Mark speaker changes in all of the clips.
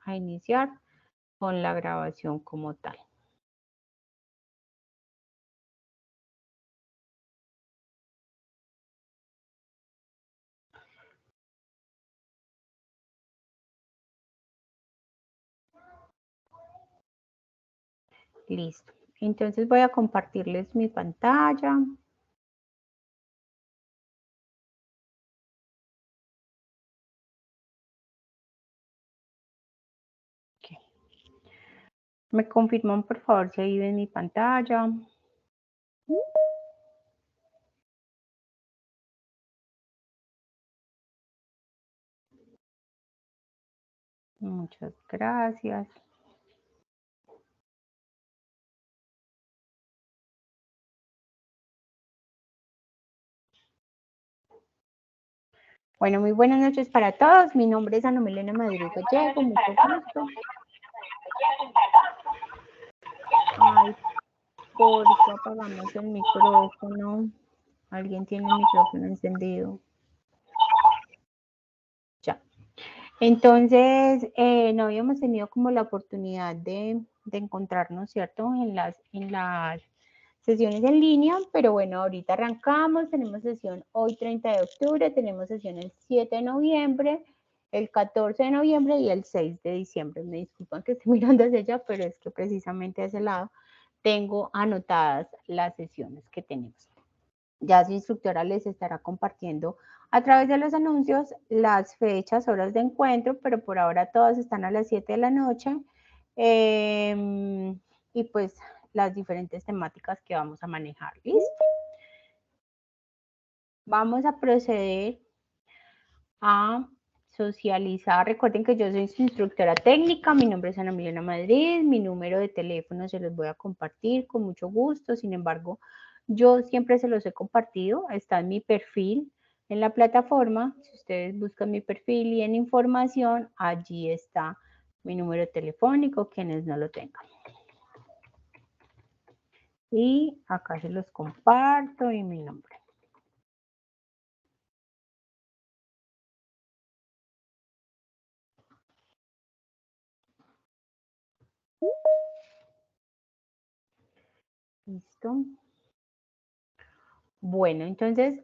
Speaker 1: a iniciar con la grabación como tal. Listo. Entonces voy a compartirles mi pantalla. Okay. Me confirman por favor si ahí ven mi pantalla. Muchas gracias. Bueno, muy buenas noches para todos. Mi nombre es Ana Milena Madrid Gallego. Mucho gusto. Ay, porfa, apagamos el micrófono. Alguien tiene el micrófono encendido. Ya. Entonces, no habíamos tenido como la oportunidad de encontrarnos, ¿cierto? En las sesiones en línea, pero bueno, ahorita arrancamos, tenemos sesión hoy 30 de octubre, tenemos sesión el 7 de noviembre, el 14 de noviembre y el 6 de diciembre. Me disculpan que estoy mirando hacia allá, pero es que precisamente a ese lado tengo anotadas las sesiones que tenemos. Ya su instructora les estará compartiendo a través de los anuncios las fechas, horas de encuentro, pero por ahora todas están a las 7 de la noche. Y pues las diferentes temáticas que vamos a manejar. ¿Listo? Vamos a proceder a socializar. Recuerden que yo soy su instructora técnica, mi nombre es Ana Milena Madrid, mi número de teléfono se los voy a compartir con mucho gusto, sin embargo, yo siempre se los he compartido, está en mi perfil en la plataforma, si ustedes buscan mi perfil y en información, allí está mi número telefónico, quienes no lo tengan. Y acá se los comparto y mi nombre. Listo. Bueno, entonces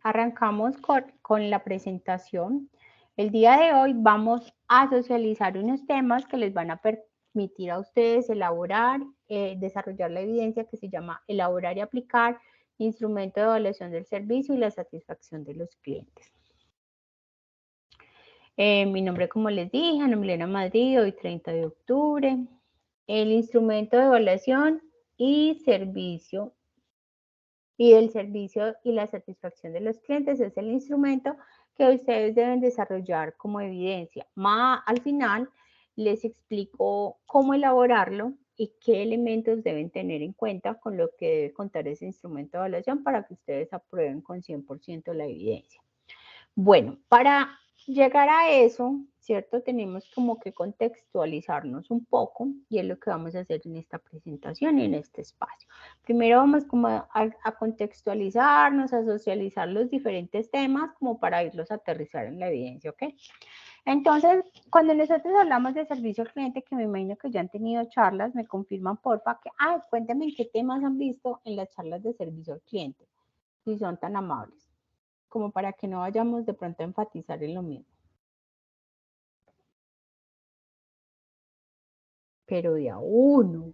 Speaker 1: arrancamos con la presentación. El día de hoy vamos a socializar unos temas que les van a permitir a ustedes elaborar, desarrollar la evidencia que se llama elaborar y aplicar instrumento de evaluación del servicio y la satisfacción de los clientes. Mi nombre, como les dije, Ana Milena Madrid, hoy 30 de octubre. El instrumento de evaluación y servicio y el servicio y la satisfacción de los clientes es el instrumento que ustedes deben desarrollar como evidencia. Al final les explico cómo elaborarlo y qué elementos deben tener en cuenta con lo que debe contar ese instrumento de evaluación para que ustedes aprueben con 100% la evidencia. Bueno, para llegar a eso, ¿cierto? Tenemos como que contextualizarnos un poco y es lo que vamos a hacer en esta presentación y en este espacio. Primero vamos como a contextualizarnos, a socializar los diferentes temas como para irlos a aterrizar en la evidencia, ¿ok? Entonces, cuando nosotros hablamos de servicio al cliente, que me imagino que ya han tenido charlas, me confirman porfa que, cuéntenme qué temas han visto en las charlas de servicio al cliente, si son tan amables, como para que no vayamos de pronto a enfatizar en lo mismo. Pero de a uno.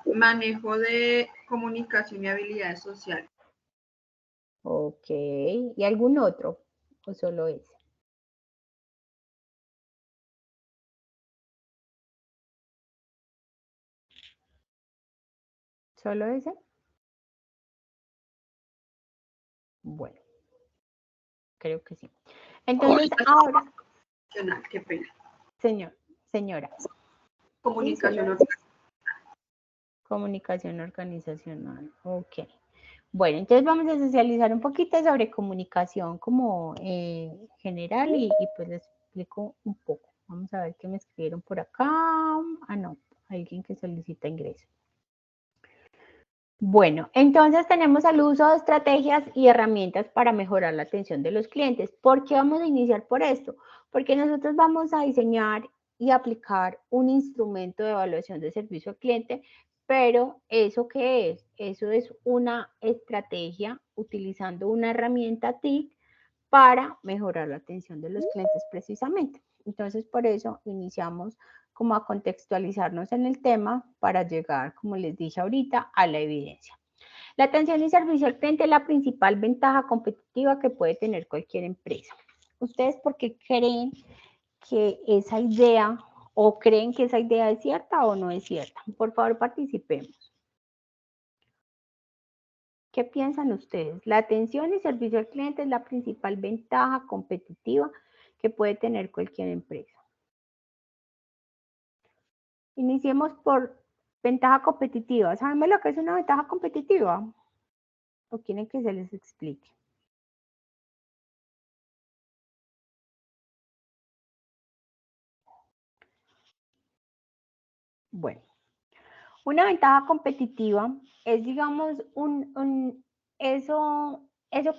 Speaker 2: Manejo de comunicación y habilidades sociales.
Speaker 1: Ok. ¿Y algún otro? ¿O solo ese? ¿Solo ese? Bueno, creo que sí. Entonces, ahora...
Speaker 2: Qué pena.
Speaker 1: Señora.
Speaker 2: Comunicación organizacional.
Speaker 1: Comunicación organizacional. Ok. Bueno, entonces vamos a socializar un poquito sobre comunicación como general y pues les explico un poco. Vamos a ver qué me escribieron por acá. No, alguien que solicita ingreso. Bueno, entonces tenemos el uso de estrategias y herramientas para mejorar la atención de los clientes. ¿Por qué vamos a iniciar por esto? Porque nosotros vamos a diseñar y aplicar un instrumento de evaluación de servicio al cliente, pero ¿eso qué es? Eso es una estrategia utilizando una herramienta TIC para mejorar la atención de los clientes precisamente. Entonces, por eso iniciamos como a contextualizarnos en el tema para llegar, como les dije ahorita, a la evidencia. La atención y servicio al cliente es la principal ventaja competitiva que puede tener cualquier empresa. ¿Ustedes por qué creen que esa idea o creen que esa idea es cierta o no es cierta? Por favor, participemos. ¿Qué piensan ustedes? La atención y servicio al cliente es la principal ventaja competitiva que puede tener cualquier empresa. Iniciemos por ventaja competitiva. ¿Saben lo que es una ventaja competitiva? ¿O quieren que se les explique? Bueno, una ventaja competitiva es, digamos, eso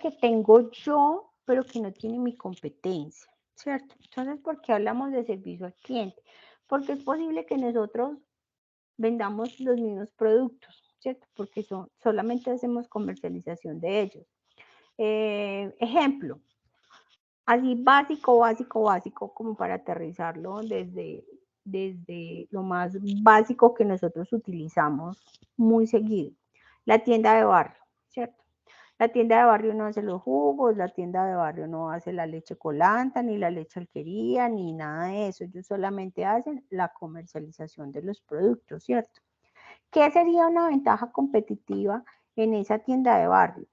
Speaker 1: que tengo yo, pero que no tiene mi competencia, ¿cierto? Entonces, ¿por qué hablamos de servicio al cliente? Porque es posible que nosotros vendamos los mismos productos, ¿cierto? Porque solamente hacemos comercialización de ellos. Ejemplo, así básico, como para aterrizarlo desde lo más básico que nosotros utilizamos muy seguido. La tienda de barrio, ¿cierto? La tienda de barrio no hace los jugos, la tienda de barrio no hace la leche colanta, ni la leche alquería, ni nada de eso. Ellos solamente hacen la comercialización de los productos, ¿cierto? ¿Qué sería una ventaja competitiva en esa tienda de barrio?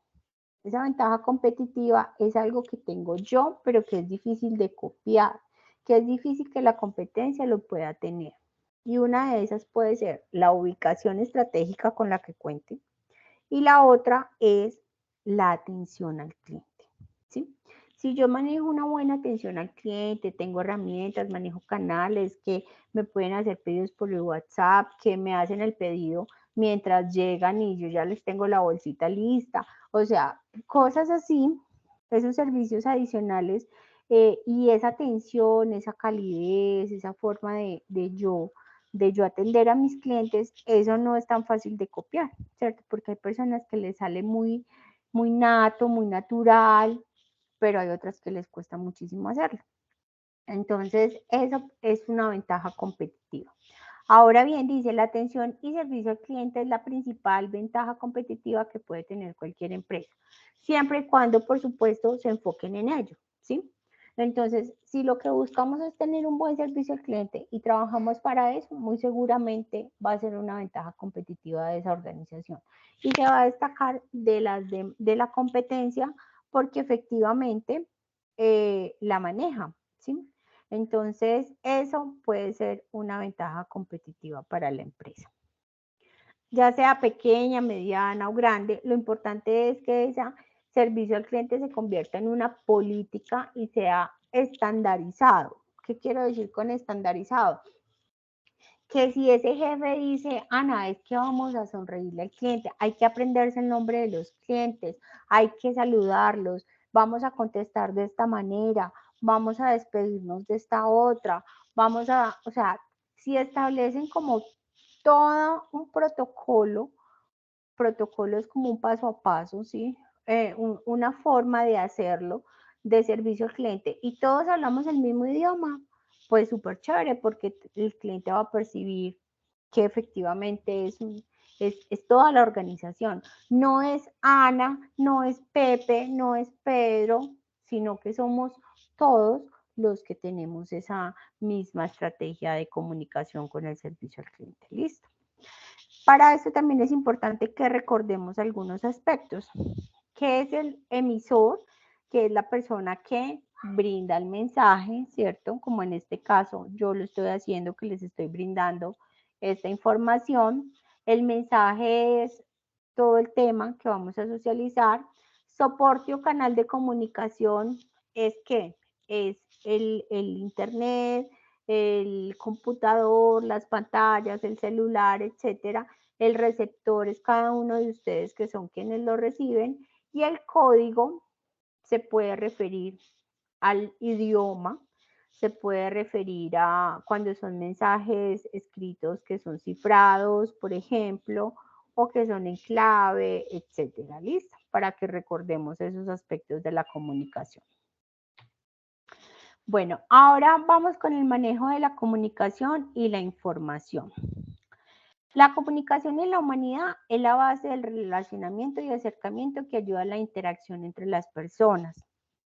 Speaker 1: Esa ventaja competitiva es algo que tengo yo, pero que es difícil de copiar, que es difícil que la competencia lo pueda tener. Y una de esas puede ser la ubicación estratégica con la que cuente. Y la otra es la atención al cliente. ¿Sí? Si yo manejo una buena atención al cliente, tengo herramientas, manejo canales que me pueden hacer pedidos por el WhatsApp, que me hacen el pedido mientras llegan y yo ya les tengo la bolsita lista, o sea, cosas así, esos servicios adicionales y esa atención, esa calidez, esa forma de yo atender a mis clientes, eso no es tan fácil de copiar, ¿cierto? Porque hay personas que les sale muy nato, muy natural, pero hay otras que les cuesta muchísimo hacerlo. Entonces, eso es una ventaja competitiva. Ahora bien, dice, la atención y servicio al cliente es la principal ventaja competitiva que puede tener cualquier empresa, siempre y cuando, por supuesto, se enfoquen en ello, ¿sí? Entonces, si lo que buscamos es tener un buen servicio al cliente y trabajamos para eso, muy seguramente va a ser una ventaja competitiva de esa organización y se va a destacar de la competencia porque efectivamente la maneja, ¿sí? Entonces, eso puede ser una ventaja competitiva para la empresa. Ya sea pequeña, mediana o grande, lo importante es que ese servicio al cliente se convierta en una política y sea estandarizado. ¿Qué quiero decir con estandarizado? Que si ese jefe dice, Ana, es que vamos a sonreírle al cliente, hay que aprenderse el nombre de los clientes, hay que saludarlos, vamos a contestar de esta manera, vamos a despedirnos de esta otra, o sea, si establecen como todo un protocolo es como un paso a paso, ¿sí? Una forma de hacerlo de servicio al cliente y todos hablamos el mismo idioma, pues súper chévere porque el cliente va a percibir que efectivamente es toda la organización. No es Ana, no es Pepe, no es Pedro, sino que somos todos los que tenemos esa misma estrategia de comunicación con el servicio al cliente. Listo. Para eso también es importante que recordemos algunos aspectos. ¿Qué es el emisor? Que es la persona que brinda el mensaje, ¿cierto? Como en este caso yo lo estoy haciendo, que les estoy brindando esta información. El mensaje es todo el tema que vamos a socializar. Soporte o canal de comunicación es que es el internet, el computador, las pantallas, el celular, etcétera, el receptor es cada uno de ustedes que son quienes lo reciben y el código se puede referir al idioma, se puede referir a cuando son mensajes escritos que son cifrados, por ejemplo, o que son en clave, etcétera. ¿Listo? Para que recordemos esos aspectos de la comunicación. Bueno, ahora vamos con el manejo de la comunicación y la información. La comunicación en la humanidad es la base del relacionamiento y acercamiento que ayuda a la interacción entre las personas.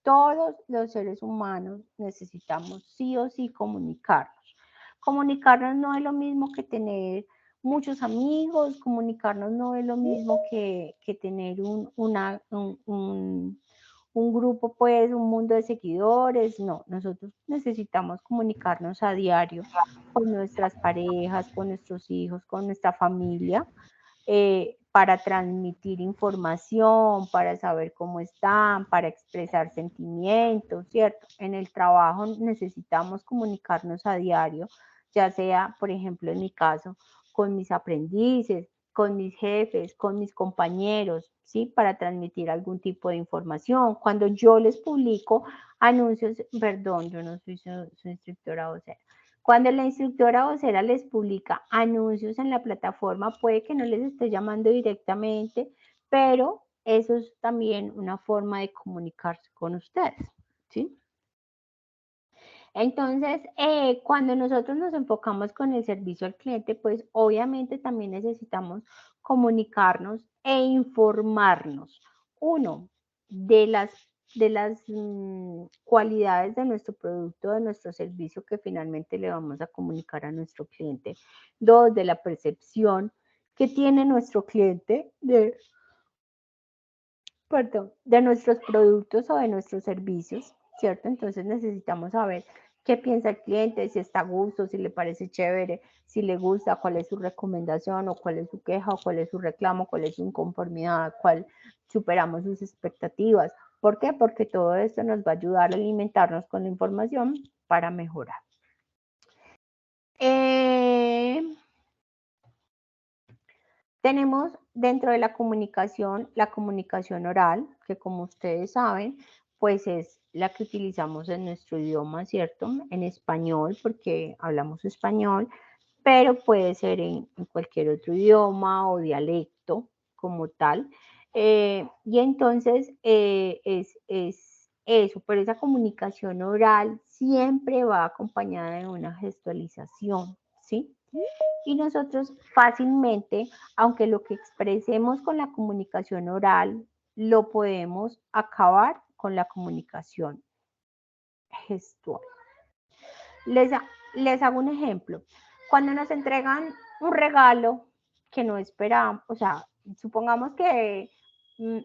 Speaker 1: Todos los seres humanos necesitamos sí o sí comunicarnos. Comunicarnos no es lo mismo que tener muchos amigos, comunicarnos no es lo mismo que tener un grupo, pues, un mundo de seguidores. No, nosotros necesitamos comunicarnos a diario con nuestras parejas, con nuestros hijos, con nuestra familia, para transmitir información, para saber cómo están, para expresar sentimientos, ¿cierto? En el trabajo necesitamos comunicarnos a diario, ya sea, por ejemplo, en mi caso, con mis aprendices, con mis jefes, con mis compañeros, ¿sí? Para transmitir algún tipo de información. Cuando yo les publico anuncios, perdón, yo no soy su instructora vocera. Cuando la instructora vocera les publica anuncios en la plataforma, puede que no les esté llamando directamente, pero eso es también una forma de comunicarse con ustedes, ¿sí? Entonces, cuando nosotros nos enfocamos con el servicio al cliente, pues obviamente también necesitamos comunicarnos e informarnos. Uno, de las cualidades de nuestro producto, de nuestro servicio que finalmente le vamos a comunicar a nuestro cliente. Dos, de la percepción que tiene nuestro cliente de nuestros productos o de nuestros servicios, ¿cierto? Entonces necesitamos saber qué piensa el cliente, si está a gusto, si le parece chévere, si le gusta, cuál es su recomendación o cuál es su queja o cuál es su reclamo, cuál es su inconformidad, cuál superamos sus expectativas. ¿Por qué? Porque todo esto nos va a ayudar a alimentarnos con la información para mejorar. Tenemos dentro de la comunicación oral, que como ustedes saben, pues es la que utilizamos en nuestro idioma, ¿cierto? En español, porque hablamos español, pero puede ser en cualquier otro idioma o dialecto como tal. Y entonces es eso, pero esa comunicación oral siempre va acompañada de una gestualización, ¿sí? Y nosotros fácilmente, aunque lo que expresemos con la comunicación oral, lo podemos acabar con la comunicación gestual. Les hago un ejemplo. Cuando nos entregan un regalo que no esperamos, o sea, supongamos que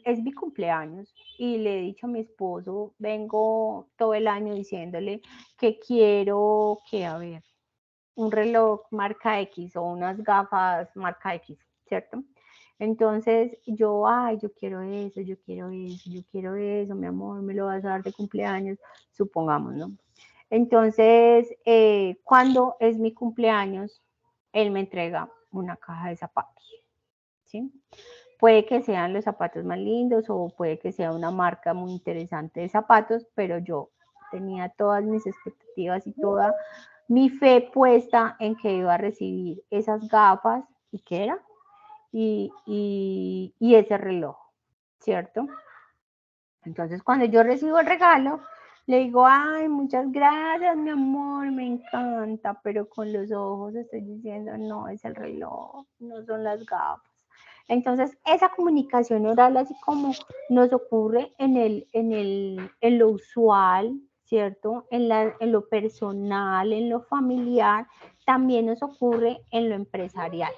Speaker 1: es mi cumpleaños y le he dicho a mi esposo, vengo todo el año diciéndole que quiero que, a ver, un reloj marca X o unas gafas marca X, ¿cierto? Entonces yo, ay, yo quiero eso, yo quiero eso, yo quiero eso, mi amor, me lo vas a dar de cumpleaños, supongamos, ¿no? Entonces, cuando es mi cumpleaños, él me entrega una caja de zapatos, ¿sí? Puede que sean los zapatos más lindos o puede que sea una marca muy interesante de zapatos, pero yo tenía todas mis expectativas y toda mi fe puesta en que iba a recibir esas gafas y qué era, y ese reloj, ¿cierto? Entonces, cuando yo recibo el regalo, le digo, ay, muchas gracias, mi amor, me encanta, pero con los ojos estoy diciendo, no, es el reloj, no son las gafas. Entonces, esa comunicación oral, así como nos ocurre en lo usual, ¿cierto? En lo personal, en lo familiar, también nos ocurre en lo empresarial.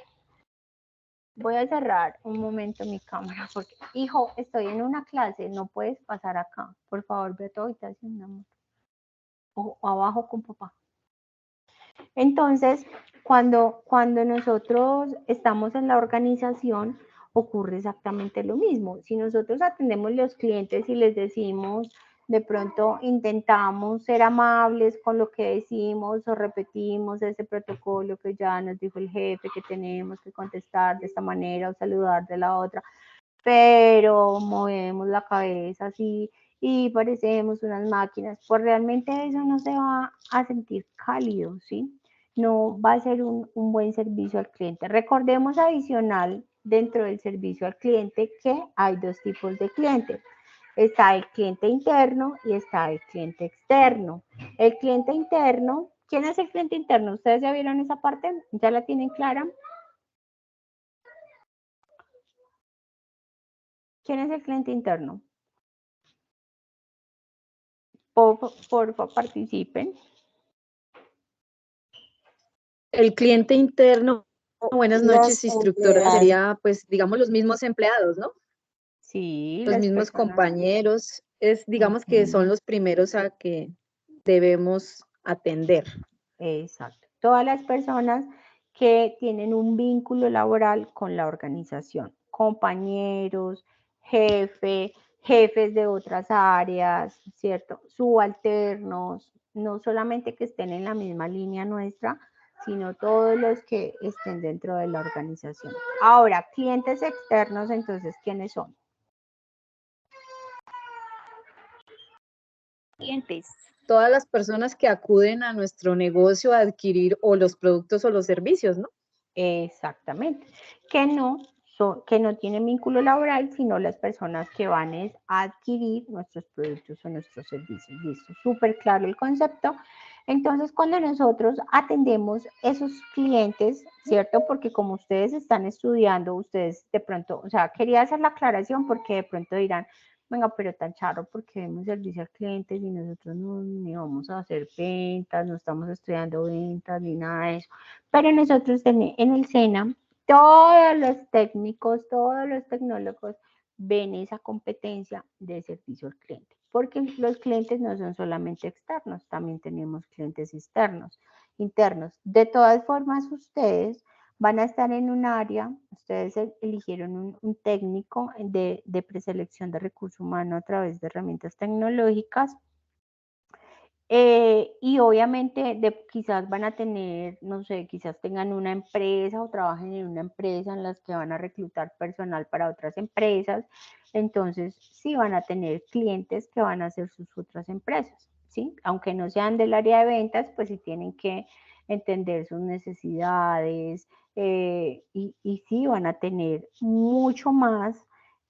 Speaker 1: Voy a cerrar un momento mi cámara porque, hijo, estoy en una clase, no puedes pasar acá. Por favor, ve a tu habitación, mi amor. O abajo con papá. Entonces, cuando nosotros estamos en la organización, ocurre exactamente lo mismo. Si nosotros atendemos a los clientes y les decimos, de pronto intentamos ser amables con lo que decimos o repetimos ese protocolo que ya nos dijo el jefe, que tenemos que contestar de esta manera o saludar de la otra, pero movemos la cabeza así y parecemos unas máquinas, pues realmente eso no se va a sentir cálido, ¿sí? No va a ser un buen servicio al cliente. Recordemos adicional dentro del servicio al cliente que hay dos tipos de clientes. Está el cliente interno y está el cliente externo. El cliente interno, ¿quién es el cliente interno? ¿Ustedes ya vieron esa parte? ¿Ya la tienen clara? ¿Quién es el cliente interno? Por favor, participen.
Speaker 3: El cliente interno, buenas noches, instructora, sería, pues, digamos, los mismos empleados, ¿no?
Speaker 1: Sí,
Speaker 3: Los
Speaker 1: las
Speaker 3: mismos
Speaker 1: personas.
Speaker 3: compañeros, digamos que son los primeros a que debemos atender.
Speaker 1: Exacto. Todas las personas que tienen un vínculo laboral con la organización, compañeros, jefes de otras áreas, ¿cierto? Subalternos, no solamente que estén en la misma línea nuestra, sino todos los que estén dentro de la organización. Ahora, clientes externos, entonces, ¿quiénes son?
Speaker 3: Clientes. Todas las personas que acuden a nuestro negocio a adquirir o los productos o los servicios, ¿no?
Speaker 1: Exactamente. Que no tienen vínculo laboral, sino las personas que van a adquirir nuestros productos o nuestros servicios. Listo, súper claro el concepto. Entonces, cuando nosotros atendemos esos clientes, ¿cierto? Porque como ustedes están estudiando, ustedes de pronto, o sea, quería hacer la aclaración porque de pronto dirán, venga, pero tan charro porque vemos servicio al cliente y nosotros no ni vamos a hacer ventas, no estamos estudiando ventas ni nada de eso. Pero nosotros en el SENA, todos los técnicos, todos los tecnólogos ven esa competencia de servicio al cliente, porque los clientes no son solamente externos, también tenemos clientes internos. De todas formas, ustedes van a estar en un área, ustedes eligieron un técnico de preselección de recurso humano a través de herramientas tecnológicas. Y obviamente quizás van a tener, no sé, quizás tengan una empresa o trabajen en una empresa en las que van a reclutar personal para otras empresas. Entonces, sí van a tener clientes que van a ser sus otras empresas, ¿sí? Aunque no sean del área de ventas, pues sí tienen que entender sus necesidades y sí van a tener mucho más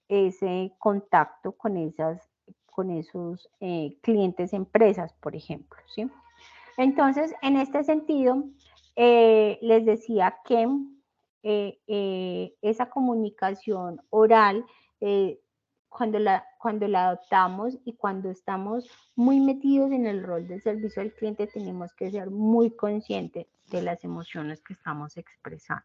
Speaker 1: ese contacto con esos clientes empresas, por ejemplo, ¿sí? Entonces, en este sentido, les decía que esa comunicación oral, cuando la adoptamos y cuando estamos muy metidos en el rol de servicio al cliente, tenemos que ser muy conscientes de las emociones que estamos expresando.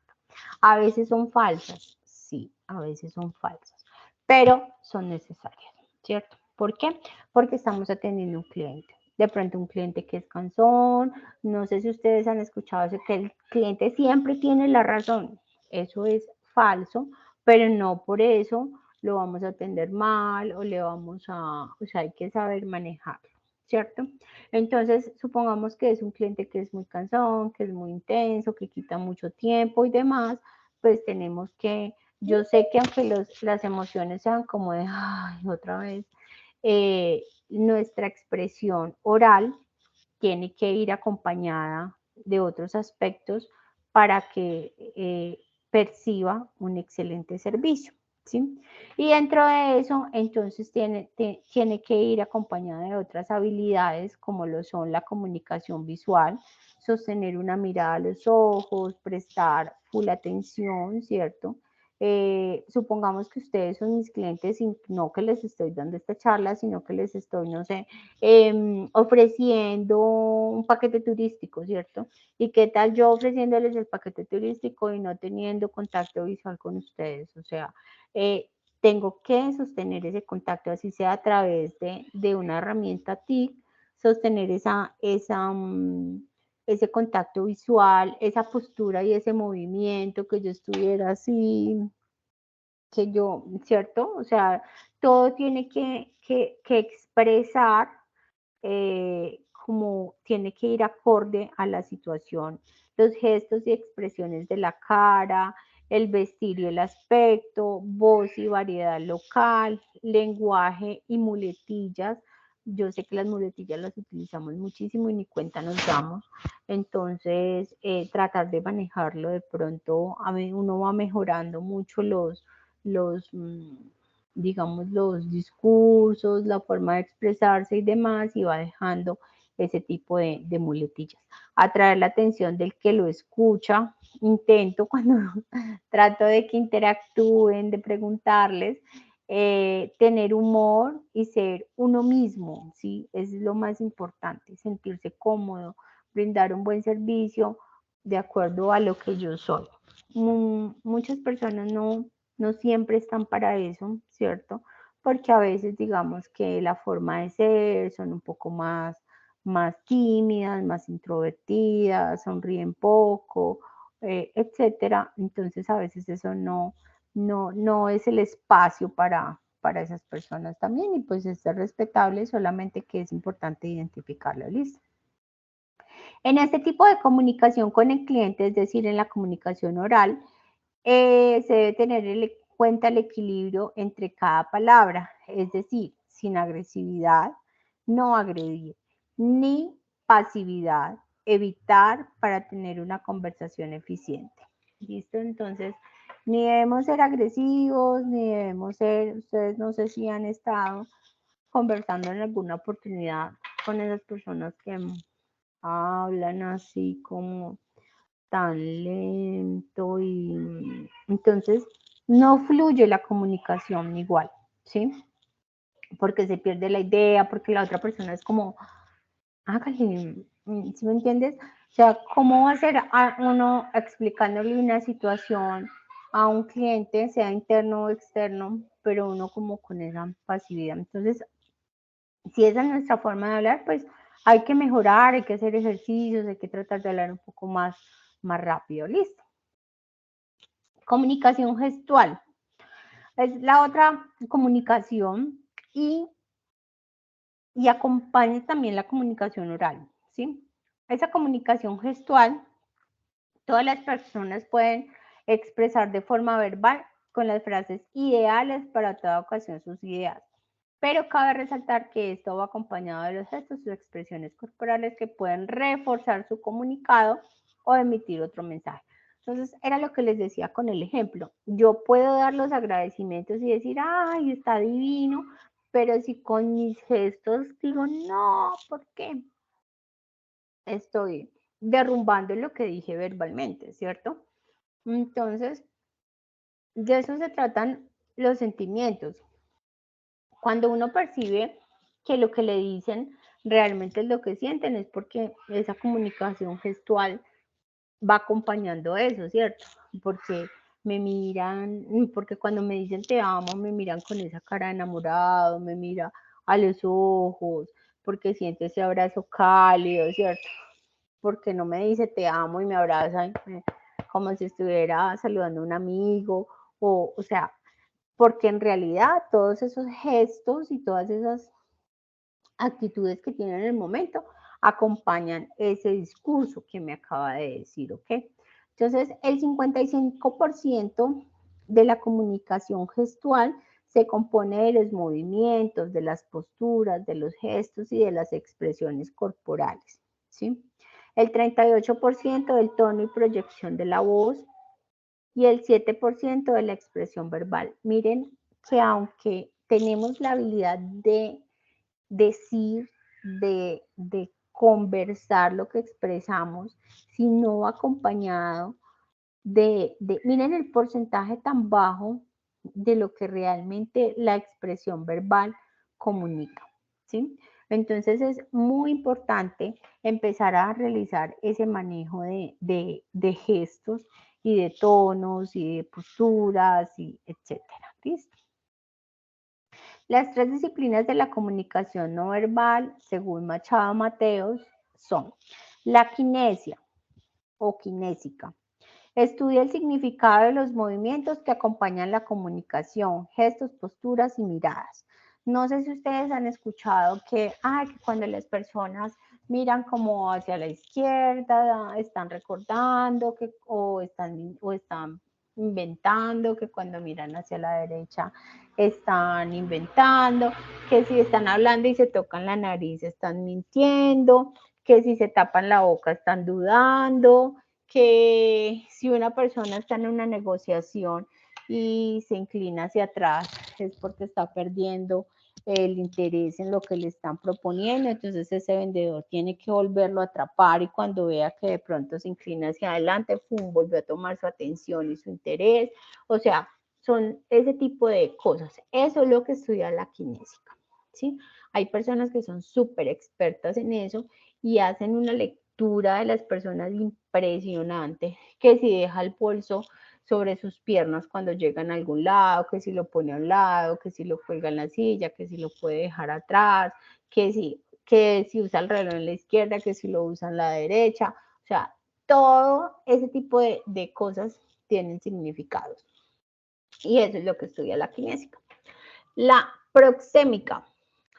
Speaker 1: A veces son falsas, sí, a veces son falsas, pero son necesarias, ¿cierto? ¿Por qué? Porque estamos atendiendo a un cliente. De pronto un cliente que es cansón, no sé si ustedes han escuchado eso, que el cliente siempre tiene la razón. Eso es falso, pero no por eso lo vamos a atender mal o o sea, hay que saber manejarlo, ¿cierto? Entonces, supongamos que es un cliente que es muy cansón, que es muy intenso, que quita mucho tiempo y demás, pues tenemos que, yo sé que aunque las emociones sean como de, ay, otra vez, nuestra expresión oral tiene que ir acompañada de otros aspectos para que perciba un excelente servicio, ¿sí? Y dentro de eso, entonces tiene que ir acompañada de otras habilidades como lo son la comunicación visual, sostener una mirada a los ojos, prestar full atención, ¿cierto? Supongamos que ustedes son mis clientes y no que les estoy dando esta charla, sino que les estoy, no sé, ofreciendo un paquete turístico, ¿cierto? ¿Y qué tal yo ofreciéndoles el paquete turístico y no teniendo contacto visual con ustedes? O sea, tengo que sostener ese contacto, así sea a través de una herramienta TIC, sostener ese contacto visual, esa postura y ese movimiento, que yo estuviera así, que yo, ¿cierto? O sea, todo tiene que expresar como tiene que ir acorde a la situación, los gestos y expresiones de la cara, el vestir y el aspecto, voz y variedad local, lenguaje y muletillas. Yo sé que las muletillas las utilizamos muchísimo y ni cuenta nos damos. Entonces, tratar de manejarlo de pronto, a mí uno va mejorando mucho digamos, los discursos, la forma de expresarse y demás, y va dejando ese tipo de muletillas. Atraer la atención del que lo escucha, intento cuando trato de que interactúen, de preguntarles, tener humor y ser uno mismo, ¿sí? Es lo más importante, sentirse cómodo, brindar un buen servicio de acuerdo a lo que yo soy. Muchas personas no siempre están para eso, ¿cierto? Porque a veces digamos que la forma de ser son un poco más tímidas, más introvertidas, sonríen poco, etcétera. Entonces a veces eso no es el espacio para esas personas también, y pues es respetable, solamente que es importante identificarlo, ¿listo? En este tipo de comunicación con el cliente, es decir, en la comunicación oral, se debe tener en cuenta el equilibrio entre cada palabra, es decir, sin agresividad, no agredir, ni pasividad, evitar para tener una conversación eficiente. ¿Listo? Entonces, ni debemos ser agresivos, ni debemos ser, ustedes no sé si han estado conversando en alguna oportunidad con esas personas que hablan así como tan lento, y entonces no fluye la comunicación igual, ¿sí? Porque se pierde la idea, porque la otra persona es como, hágale, ¿sí me entiendes? O sea, ¿cómo va a ser uno explicándole una situación a un cliente, sea interno o externo, pero uno como con esa pasividad? Entonces, si esa es nuestra forma de hablar, pues hay que mejorar, hay que hacer ejercicios, hay que tratar de hablar un poco más rápido, listo. Comunicación gestual es la otra comunicación, y acompaña también la comunicación oral, ¿sí? Esa comunicación gestual, todas las personas pueden expresar de forma verbal con las frases ideales para toda ocasión sus ideas, pero cabe resaltar que esto va acompañado de los gestos o expresiones corporales que pueden reforzar su comunicado o emitir otro mensaje. Entonces, era lo que les decía con el ejemplo. Yo puedo dar los agradecimientos y decir, ay, está divino, pero si con mis gestos digo, no, ¿por qué? Estoy derrumbando lo que dije verbalmente, ¿cierto? Entonces, de eso se tratan los sentimientos. Cuando uno percibe que lo que le dicen realmente es lo que sienten, es porque esa comunicación gestual va acompañando eso, ¿cierto? Porque me miran, porque cuando me dicen te amo, me miran con esa cara de enamorado, me mira a los ojos, porque siente ese abrazo cálido, ¿cierto? Porque no me dice te amo y me abraza como si estuviera saludando a un amigo, o sea, porque en realidad todos esos gestos y todas esas actitudes que tienen en el momento acompañan ese discurso que me acaba de decir, ¿ok? Entonces, el 55% de la comunicación gestual se compone de los movimientos, de las posturas, de los gestos y de las expresiones corporales, ¿sí? El 38% del tono y proyección de la voz, y el 7% de la expresión verbal. Miren que aunque tenemos la habilidad de decir, de conversar lo que expresamos, si no va acompañado miren el porcentaje tan bajo de lo que realmente la expresión verbal comunica, ¿sí? Entonces es muy importante empezar a realizar ese manejo de gestos y de tonos y de posturas y etcétera, ¿listo? Las tres disciplinas de la comunicación no verbal, según Machado Mateos, son la kinesia o kinésica, Estudia el significado de los movimientos que acompañan la comunicación, gestos, posturas y miradas. No sé si ustedes han escuchado que cuando las personas miran como hacia la izquierda, están recordando o están inventando, que cuando miran hacia la derecha están inventando, que si están hablando y se tocan la nariz están mintiendo, que si se tapan la boca están dudando, que si una persona está en una negociación y se inclina hacia atrás es porque está perdiendo el interés en lo que le están proponiendo, entonces ese vendedor tiene que volverlo a atrapar y cuando vea que de pronto se inclina hacia adelante, ¡pum!, volvió a tomar su atención y su interés, o sea, son ese tipo de cosas. Eso es lo que estudia la kinésica, ¿sí? Hay personas que son súper expertas en eso y hacen una lectura de las personas impresionante, que si deja el bolso sobre sus piernas cuando llegan a algún lado, que si lo pone a un lado, que si lo cuelga en la silla, que si lo puede dejar atrás, que si usa el reloj en la izquierda, que si lo usa en la derecha, o sea, todo ese tipo de cosas tienen significados. Y eso es lo que estudia la kinésica. La proxémica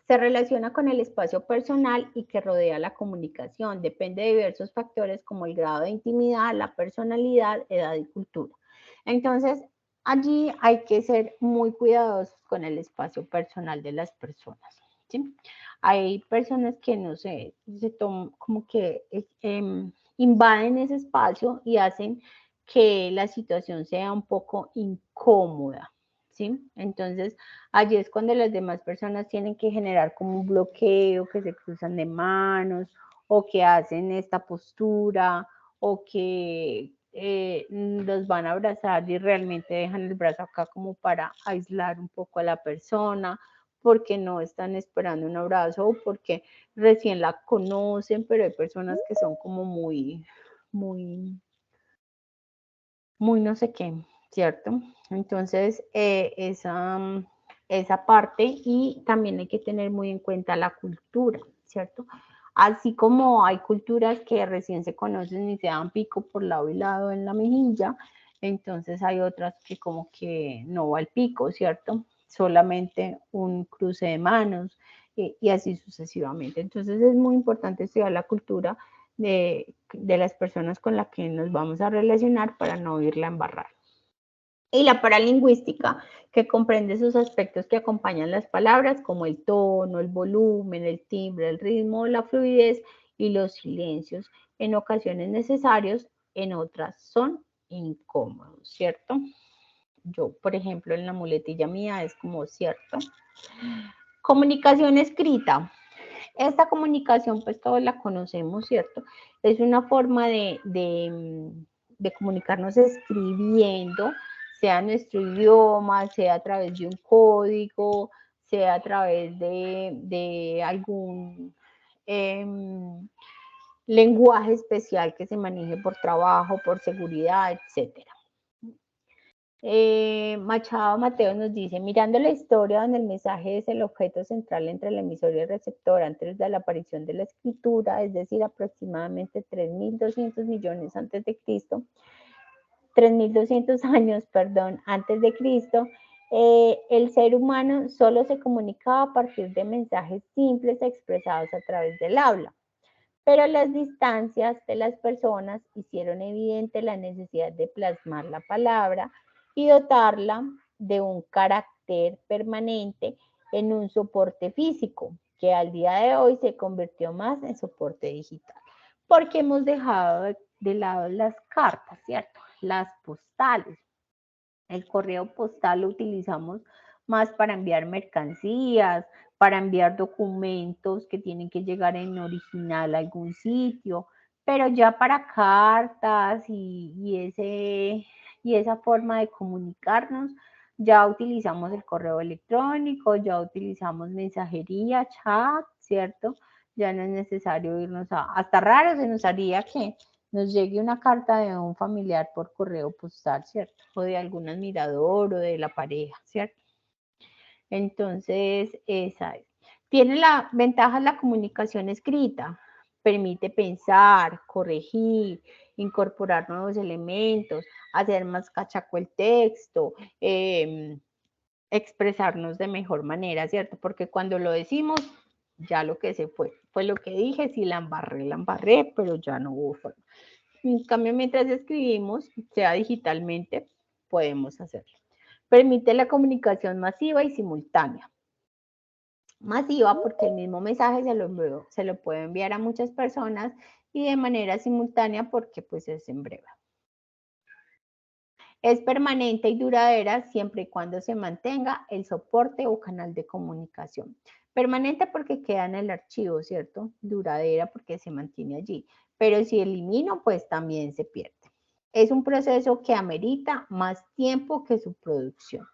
Speaker 1: se relaciona con el espacio personal y que rodea la comunicación. Depende de diversos factores como el grado de intimidad, la personalidad, edad y cultura. Entonces, allí hay que ser muy cuidadosos con el espacio personal de las personas, ¿sí? Hay personas que, no sé, se toman como que invaden ese espacio y hacen que la situación sea un poco incómoda, ¿sí? Entonces, allí es cuando las demás personas tienen que generar como un bloqueo, que se cruzan de manos o que hacen esta postura o que los van a abrazar y realmente dejan el brazo acá como para aislar un poco a la persona porque no están esperando un abrazo o porque recién la conocen, pero hay personas que son como muy no sé qué, ¿cierto? Entonces, esa parte y también hay que tener muy en cuenta la cultura, ¿cierto? Así como hay culturas que recién se conocen y se dan pico por lado y lado en la mejilla, entonces hay otras que como que no va el pico, ¿cierto? Solamente un cruce de manos y así sucesivamente. Entonces es muy importante estudiar la cultura de las personas con las que nos vamos a relacionar para no irla a embarrar. Y la paralingüística, que comprende esos aspectos que acompañan las palabras, como el tono, el volumen, el timbre, el ritmo, la fluidez y los silencios, en ocasiones necesarios, en otras son incómodos, ¿cierto? Yo, por ejemplo, en la muletilla mía es como cierto. Comunicación escrita. Esta comunicación, pues todos la conocemos, ¿cierto? Es una forma de comunicarnos escribiendo, sea nuestro idioma, sea a través de un código, sea a través de algún lenguaje especial que se maneje por trabajo, por seguridad, etcétera. Machado Mateo nos dice, mirando la historia donde el mensaje es el objeto central entre el emisor y el receptor antes de la aparición de la escritura, es decir, aproximadamente 3.200 millones antes de Cristo, 3.200 años, perdón, antes de Cristo, el ser humano solo se comunicaba a partir de mensajes simples expresados a través del habla. Pero las distancias de las personas hicieron evidente la necesidad de plasmar la palabra y dotarla de un carácter permanente en un soporte físico, que al día de hoy se convirtió más en soporte digital. Porque hemos dejado de lado las cartas, ¿cierto? Las postales. El correo postal lo utilizamos más para enviar mercancías, para enviar documentos que tienen que llegar en original a algún sitio, pero ya para cartas y esa forma de comunicarnos, ya utilizamos el correo electrónico, ya utilizamos mensajería, chat, ¿cierto? Ya no es necesario irnos hasta raro se nos haría que nos llegue una carta de un familiar por correo postal, ¿cierto? O de algún admirador o de la pareja, ¿cierto? Entonces, esa es. Tiene la ventaja la comunicación escrita, permite pensar, corregir, incorporar nuevos elementos, hacer más cachaco el texto, expresarnos de mejor manera, ¿cierto? Porque cuando lo decimos, ya lo que se fue lo que dije, si la embarré, pero ya no hubo forma. En cambio, mientras escribimos, sea digitalmente, podemos hacerlo. Permite la comunicación masiva y simultánea. Masiva porque el mismo mensaje se lo puede enviar a muchas personas y de manera simultánea porque pues es en breve. Es permanente y duradera siempre y cuando se mantenga el soporte o canal de comunicación. Permanente porque queda en el archivo, ¿cierto? Duradera porque se mantiene allí. Pero si elimino, pues también se pierde. Es un proceso que amerita más tiempo que su producción.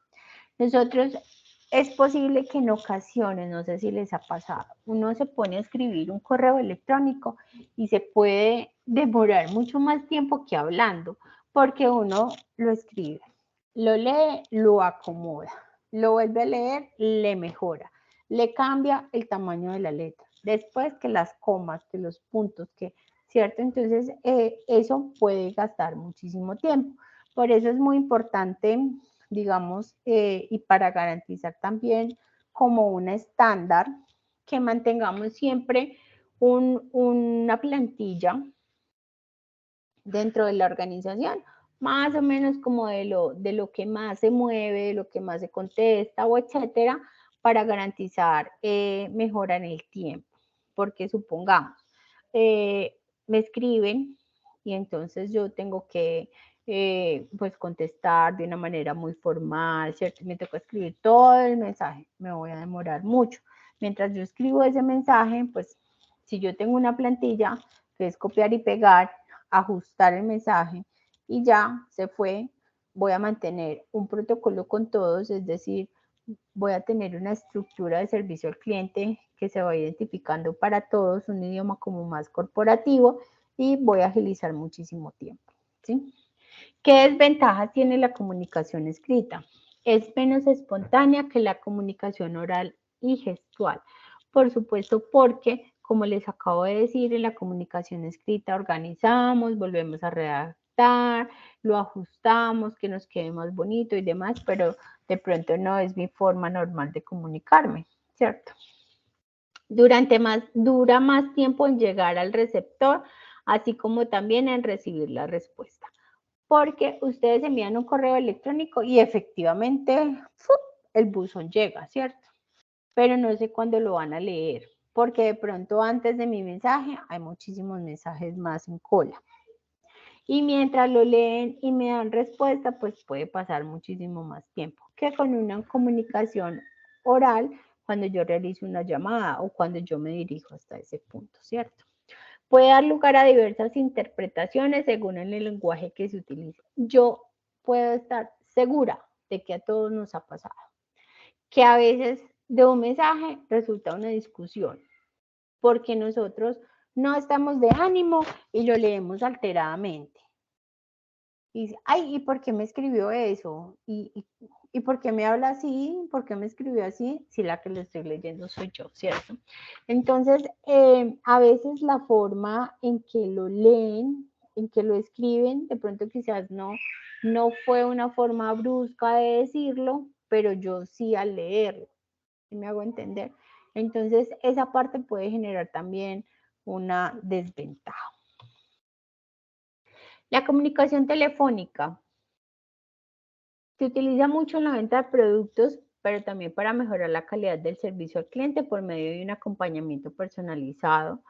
Speaker 1: Nosotros, es posible que en ocasiones, no sé si les ha pasado, uno se pone a escribir un correo electrónico y se puede demorar mucho más tiempo que hablando, porque uno lo escribe, lo lee, lo acomoda, lo vuelve a leer, le mejora, le cambia el tamaño de la letra, después que las comas, que los puntos, que, ¿cierto? Entonces, eso puede gastar muchísimo tiempo. Por eso es muy importante, digamos, y para garantizar también como un estándar, que mantengamos siempre una plantilla dentro de la organización, más o menos como de lo que más se mueve, de lo que más se contesta o etcétera, para garantizar mejora en el tiempo. Porque supongamos, me escriben y entonces yo tengo que pues contestar de una manera muy formal, ¿cierto? Me toca escribir todo el mensaje, me voy a demorar mucho. Mientras yo escribo ese mensaje, pues si yo tengo una plantilla que es copiar y pegar, ajustar el mensaje y ya se fue, voy a mantener un protocolo con todos, es decir, voy a tener una estructura de servicio al cliente que se va identificando para todos, un idioma como más corporativo y voy a agilizar muchísimo tiempo, ¿sí? ¿Qué desventajas tiene la comunicación escrita? Es menos espontánea que la comunicación oral y gestual. Por supuesto, porque, como les acabo de decir, en la comunicación escrita organizamos, volvemos a redactar, lo ajustamos, que nos quede más bonito y demás, pero de pronto no es mi forma normal de comunicarme, ¿cierto? Dura más tiempo en llegar al receptor, así como también en recibir la respuesta. Porque ustedes envían un correo electrónico y efectivamente el buzón llega, ¿cierto? Pero no sé cuándo lo van a leer, porque de pronto antes de mi mensaje hay muchísimos mensajes más en cola. Y mientras lo leen y me dan respuesta, pues puede pasar muchísimo más tiempo que con una comunicación oral cuando yo realizo una llamada o cuando yo me dirijo hasta ese punto, ¿cierto? Puede dar lugar a diversas interpretaciones según el lenguaje que se utilice. Yo puedo estar segura de que a todos nos ha pasado, que a veces de un mensaje resulta una discusión, porque nosotros no estamos de ánimo y lo leemos alteradamente. Y dice, ay, ¿y por qué me escribió eso? ¿Y por qué me habla así? ¿Por qué me escribió así? Si la que lo estoy leyendo soy yo, ¿cierto? Entonces, a veces la forma en que lo leen, en que lo escriben, de pronto quizás no fue una forma brusca de decirlo, pero yo sí al leerlo, ¿sí me hago entender? Entonces, esa parte puede generar también una desventaja. La comunicación telefónica se utiliza mucho en la venta de productos, pero también para mejorar la calidad del servicio al cliente por medio de un acompañamiento personalizado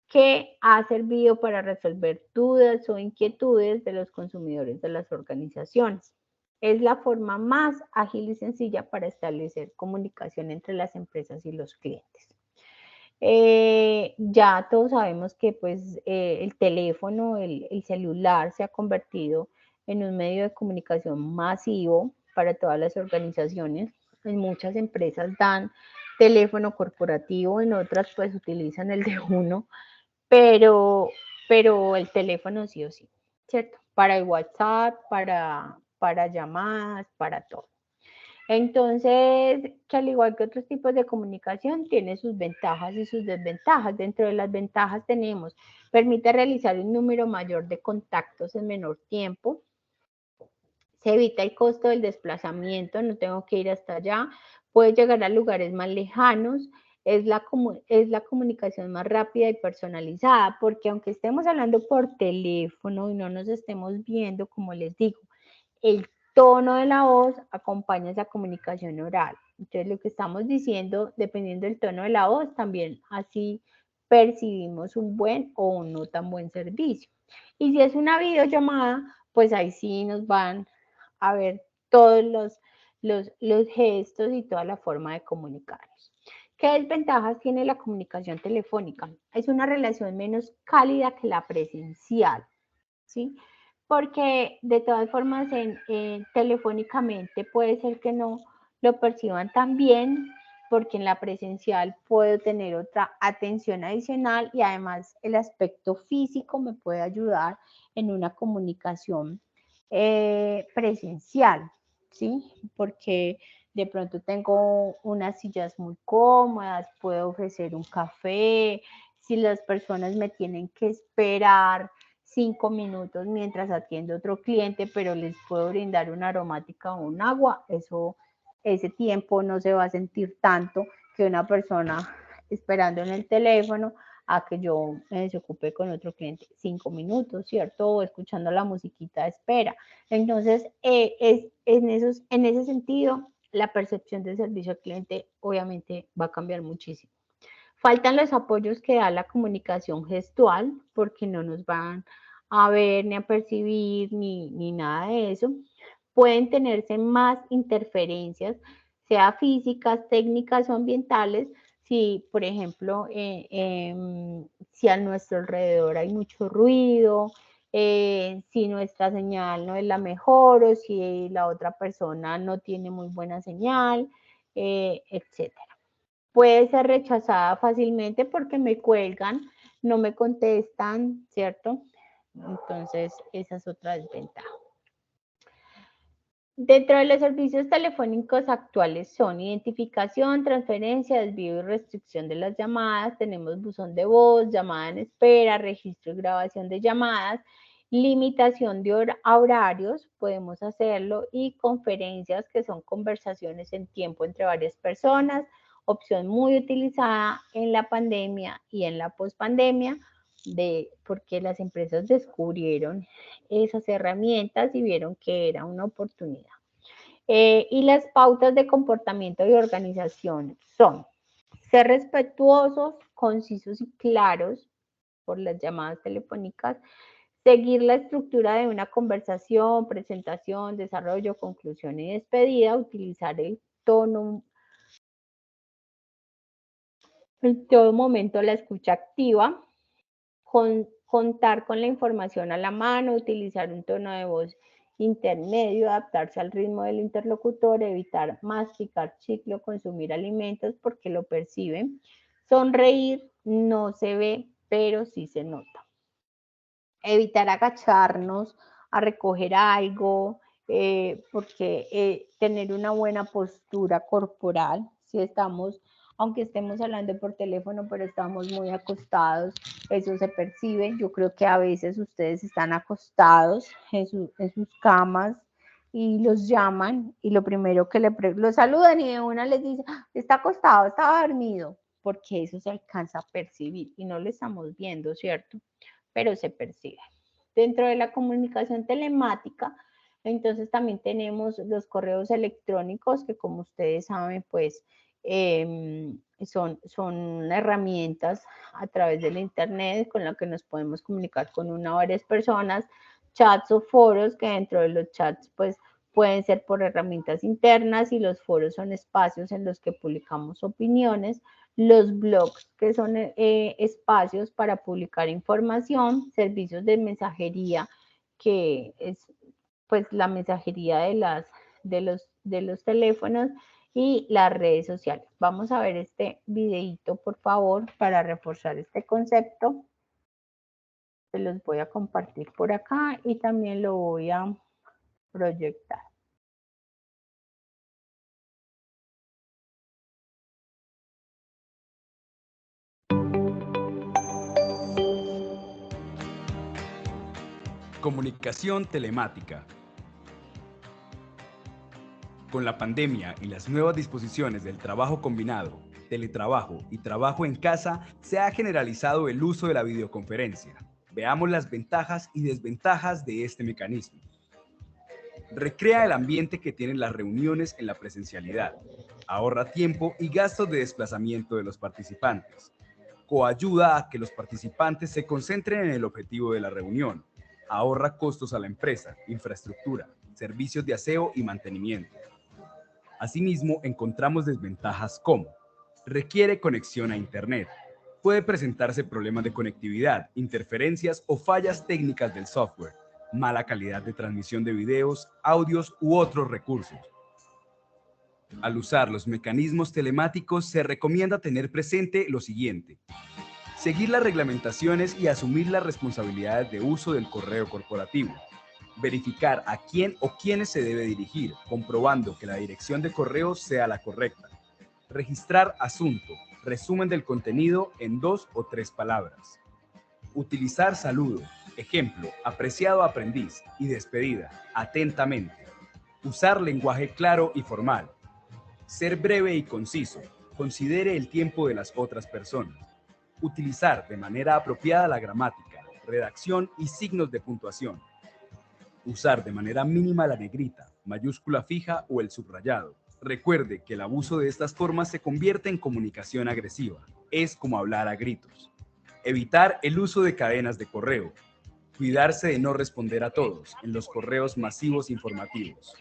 Speaker 1: que ha servido para resolver dudas o inquietudes de los consumidores de las organizaciones. Es la forma más ágil y sencilla para establecer comunicación entre las empresas y los clientes. Ya todos sabemos que pues el teléfono, el celular se ha convertido en un medio de comunicación masivo para todas las organizaciones. En muchas empresas dan teléfono corporativo, en otras pues utilizan el de uno, pero el teléfono sí o sí, ¿cierto? Para el WhatsApp, para llamadas, para todo. Entonces, que al igual que otros tipos de comunicación, tiene sus ventajas y sus desventajas. Dentro de las ventajas tenemos, permite realizar un número mayor de contactos en menor tiempo, se evita el costo del desplazamiento, no tengo que ir hasta allá, puede llegar a lugares más lejanos, es la comunicación más rápida y personalizada, porque aunque estemos hablando por teléfono y no nos estemos viendo, como les digo, el tono de la voz acompaña esa comunicación oral. Entonces, lo que estamos diciendo, dependiendo del tono de la voz, también así percibimos un buen o un no tan buen servicio. Y si es una videollamada, pues ahí sí nos van a ver todos los gestos y toda la forma de comunicarnos. ¿Qué desventajas tiene la comunicación telefónica? Es una relación menos cálida que la presencial, ¿sí? Porque de todas formas telefónicamente puede ser que no lo perciban tan bien, porque en la presencial puedo tener otra atención adicional y además el aspecto físico me puede ayudar en una comunicación presencial, ¿sí? Porque de pronto tengo unas sillas muy cómodas, puedo ofrecer un café, si las personas me tienen que esperar 5 minutos mientras atiendo a otro cliente, pero les puedo brindar una aromática o un agua, ese tiempo no se va a sentir tanto que una persona esperando en el teléfono a que yo me desocupe con otro cliente 5 minutos, ¿cierto? O escuchando la musiquita de espera. Entonces, en ese sentido, la percepción del servicio al cliente obviamente va a cambiar muchísimo. Faltan los apoyos que da la comunicación gestual, porque no nos van a ver, ni a percibir, ni nada de eso. Pueden tenerse más interferencias, sea físicas, técnicas o ambientales, si, por ejemplo, si a nuestro alrededor hay mucho ruido, si nuestra señal no es la mejor o si la otra persona no tiene muy buena señal, etc. Puede ser rechazada fácilmente porque me cuelgan, no me contestan, ¿cierto? Entonces, esa es otra desventaja. Dentro de los servicios telefónicos actuales son identificación, transferencia, desvío y restricción de las llamadas, tenemos buzón de voz, llamada en espera, registro y grabación de llamadas, limitación de horarios, podemos hacerlo, y conferencias, que son conversaciones en tiempo entre varias personas, opción muy utilizada en la pandemia y en la pospandemia, porque las empresas descubrieron esas herramientas y vieron que era una oportunidad. Y las pautas de comportamiento y organización son ser respetuosos, concisos y claros por las llamadas telefónicas, seguir la estructura de una conversación, presentación, desarrollo, conclusión y despedida, utilizar el tono, en todo momento la escucha activa, contar con la información a la mano, utilizar un tono de voz intermedio, adaptarse al ritmo del interlocutor, evitar masticar chicle o consumir alimentos porque lo perciben. Sonreír no se ve, pero sí se nota. Evitar agacharnos a recoger algo, porque tener una buena postura corporal, si estamos, aunque estemos hablando por teléfono, pero estamos muy acostados, eso se percibe. Yo creo que a veces ustedes están acostados en sus camas y los llaman y lo primero que los saludan y de una les dice, está acostado, estaba dormido, porque eso se alcanza a percibir y no lo estamos viendo, ¿cierto? Pero se percibe. Dentro de la comunicación telemática, entonces también tenemos los correos electrónicos que, como ustedes saben, pues son herramientas a través del internet con las que nos podemos comunicar con una o varias personas, chats o foros, que dentro de los chats pues pueden ser por herramientas internas, y los foros son espacios en los que publicamos opiniones, los blogs, que son espacios para publicar información, servicios de mensajería, que es pues la mensajería de los teléfonos, y las redes sociales. Vamos a ver este videito, por favor, para reforzar este concepto. Se los voy a compartir por acá y también lo voy a proyectar.
Speaker 4: Comunicación telemática. Con la pandemia y las nuevas disposiciones del trabajo combinado, teletrabajo y trabajo en casa, se ha generalizado el uso de la videoconferencia. Veamos las ventajas y desventajas de este mecanismo. Recrea el ambiente que tienen las reuniones en la presencialidad. Ahorra tiempo y gastos de desplazamiento de los participantes. Coayuda a que los participantes se concentren en el objetivo de la reunión. Ahorra costos a la empresa, infraestructura, servicios de aseo y mantenimiento. Asimismo, encontramos desventajas como: requiere conexión a Internet. Puede presentarse problemas de conectividad, interferencias o fallas técnicas del software, mala calidad de transmisión de videos, audios u otros recursos. Al usar los mecanismos telemáticos se recomienda tener presente lo siguiente: seguir las reglamentaciones y asumir las responsabilidades de uso del correo corporativo. Verificar a quién o quiénes se debe dirigir, comprobando que la dirección de correo sea la correcta. Registrar asunto, resumen del contenido en 2 o 3 palabras. Utilizar saludo, ejemplo, apreciado aprendiz, y despedida, atentamente. Usar lenguaje claro y formal. Ser breve y conciso, considere el tiempo de las otras personas. Utilizar de manera apropiada la gramática, redacción y signos de puntuación. Usar de manera mínima la negrita, mayúscula fija o el subrayado. Recuerde que el abuso de estas formas se convierte en comunicación agresiva. Es como hablar a gritos. Evitar el uso de cadenas de correo. Cuidarse de no responder a todos en los correos masivos informativos.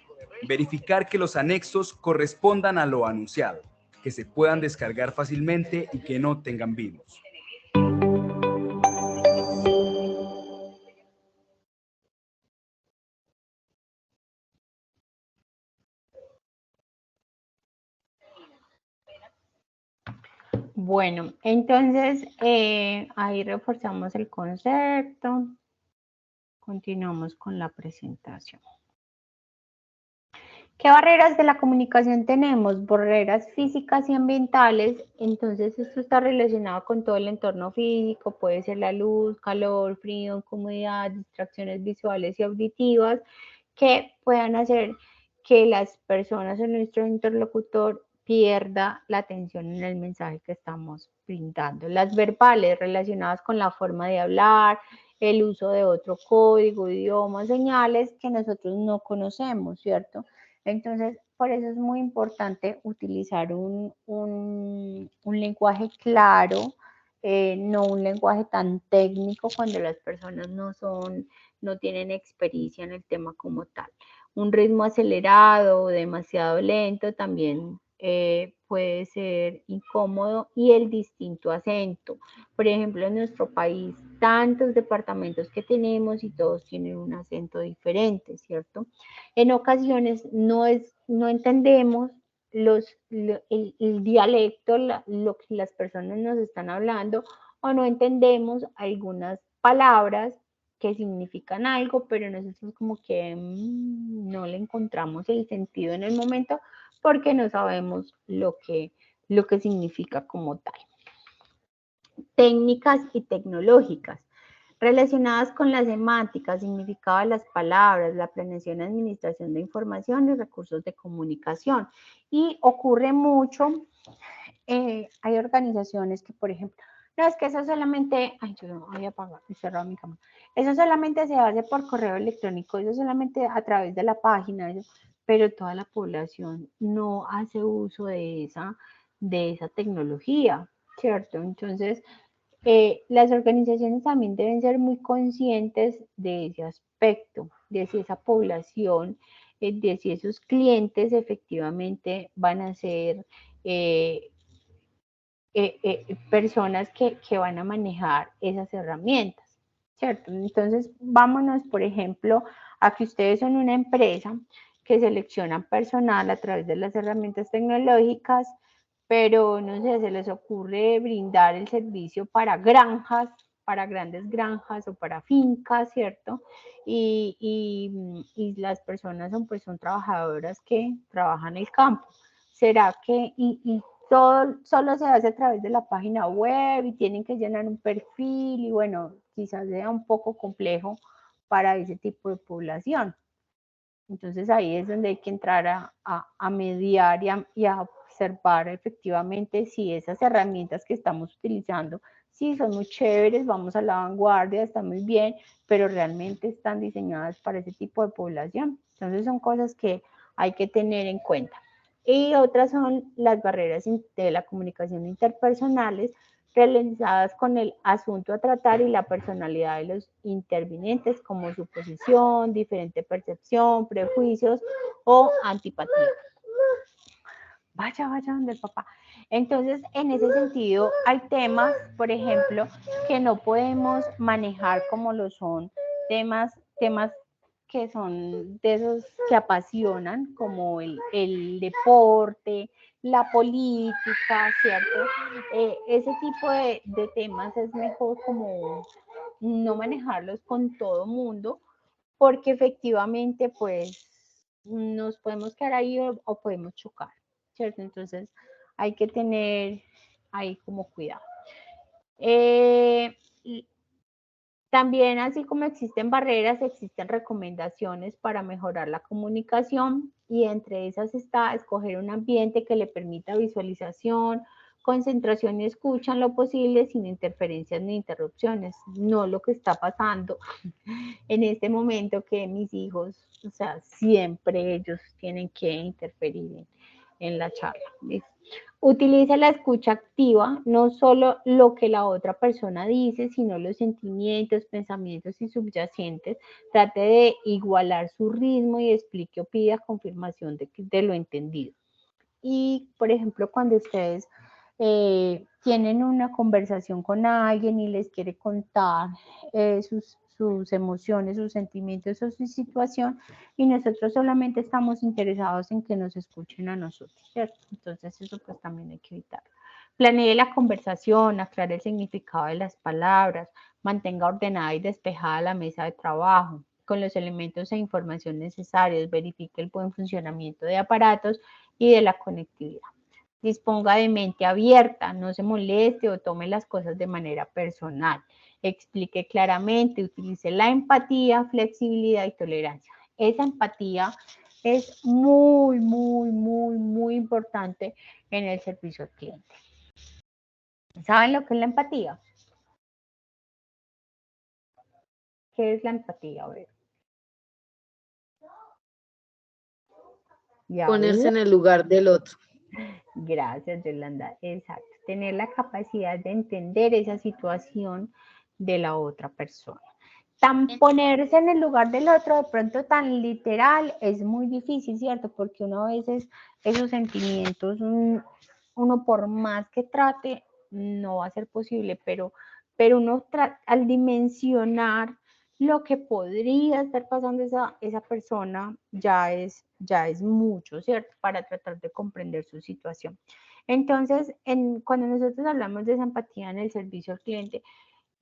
Speaker 4: Verificar que los anexos correspondan a lo anunciado, que se puedan descargar fácilmente y que no tengan virus.
Speaker 1: Bueno, entonces ahí reforzamos el concepto. Continuamos con la presentación. ¿Qué barreras de la comunicación tenemos? Barreras físicas y ambientales. Entonces esto está relacionado con todo el entorno físico, puede ser la luz, calor, frío, incomodidad, distracciones visuales y auditivas que puedan hacer que las personas o nuestro interlocutor pierda la atención en el mensaje que estamos brindando. Las verbales relacionadas con la forma de hablar, el uso de otro código, idioma, señales que nosotros no conocemos, ¿cierto? Entonces, por eso es muy importante utilizar un lenguaje claro, no un lenguaje tan técnico cuando las personas no tienen experiencia en el tema como tal. Un ritmo acelerado o demasiado lento también puede ser incómodo, y el distinto acento. Por ejemplo, en nuestro país, tantos departamentos que tenemos y todos tienen un acento diferente, ¿cierto? En ocasiones no entendemos el dialecto, lo que las personas nos están hablando, o no entendemos algunas palabras que significan algo, pero nosotros como que no le encontramos el sentido en el momento porque no sabemos lo que significa como tal. Técnicas y tecnológicas relacionadas con la semántica, significado de las palabras, la planeación y administración de información y recursos de comunicación. Y ocurre mucho, hay organizaciones que, por ejemplo, no, es que eso solamente, ay, yo no voy a apagar, he cerrado mi cámara. Eso solamente se hace por correo electrónico, eso solamente a través de la página, eso, pero toda la población no hace uso de esa tecnología, ¿cierto? Entonces, las organizaciones también deben ser muy conscientes de ese aspecto, de si esa población, de si esos clientes efectivamente van a ser personas que van a manejar esas herramientas, ¿cierto? Entonces, vámonos, por ejemplo, a que ustedes son una empresa que seleccionan personal a través de las herramientas tecnológicas, pero no sé, se les ocurre brindar el servicio para granjas, para grandes granjas o para fincas, ¿cierto? Y las personas son trabajadoras que trabajan el campo. ¿Será que, todo solo se hace a través de la página web y tienen que llenar un perfil y bueno, quizás sea un poco complejo para ese tipo de población. Entonces ahí es donde hay que entrar a mediar y a observar efectivamente si esas herramientas que estamos utilizando, sí son muy chéveres, vamos a la vanguardia, están muy bien, pero realmente están diseñadas para ese tipo de población. Entonces son cosas que hay que tener en cuenta. Y otras son las barreras de la comunicación interpersonales realizadas con el asunto a tratar y la personalidad de los intervinientes, como su posición, diferente percepción, prejuicios o antipatía. Vaya donde el papá. Entonces, en ese sentido, hay temas, por ejemplo, que no podemos manejar como lo son temas que son de esos que apasionan, como el deporte, la política, ¿cierto? Ese tipo de temas es mejor como no manejarlos con todo mundo, porque efectivamente, pues, nos podemos quedar ahí o podemos chocar, ¿cierto? Entonces, hay que tener ahí como cuidado. También, así como existen barreras, existen recomendaciones para mejorar la comunicación y entre esas está escoger un ambiente que le permita visualización, concentración y escucha en lo posible sin interferencias ni interrupciones. No lo que está pasando en este momento que mis hijos, o sea, siempre ellos tienen que interferir en la charla. ¿Listo? Utiliza la escucha activa, no solo lo que la otra persona dice, sino los sentimientos, pensamientos y subyacentes. Trate de igualar su ritmo y explique o pida confirmación de lo entendido. Y, por ejemplo, cuando ustedes tienen una conversación con alguien y les quiere contar sus emociones, sus sentimientos o su situación, y nosotros solamente estamos interesados en que nos escuchen a nosotros, ¿cierto? Entonces eso pues también hay que evitarlo. Planee la conversación, aclare el significado de las palabras, mantenga ordenada y despejada la mesa de trabajo, con los elementos e información necesarios, verifique el buen funcionamiento de aparatos y de la conectividad. Disponga de mente abierta, no se moleste o tome las cosas de manera personal. Explique claramente, utilice la empatía, flexibilidad y tolerancia. Esa empatía es muy, muy, muy, muy importante en el servicio al cliente. ¿Saben lo que es la empatía? ¿Qué es la empatía? A ver.
Speaker 3: Ponerse en el lugar del otro.
Speaker 1: Gracias, Yolanda. Exacto. Tener la capacidad de entender esa situación de la otra persona. Ponerse en el lugar del otro de pronto tan literal es muy difícil, ¿cierto? Porque uno a veces esos sentimientos, uno por más que trate, no va a ser posible, pero uno al dimensionar lo que podría estar pasando esa persona ya es mucho, ¿cierto? Para tratar de comprender su situación. Entonces, cuando nosotros hablamos de esa empatía en el servicio al cliente,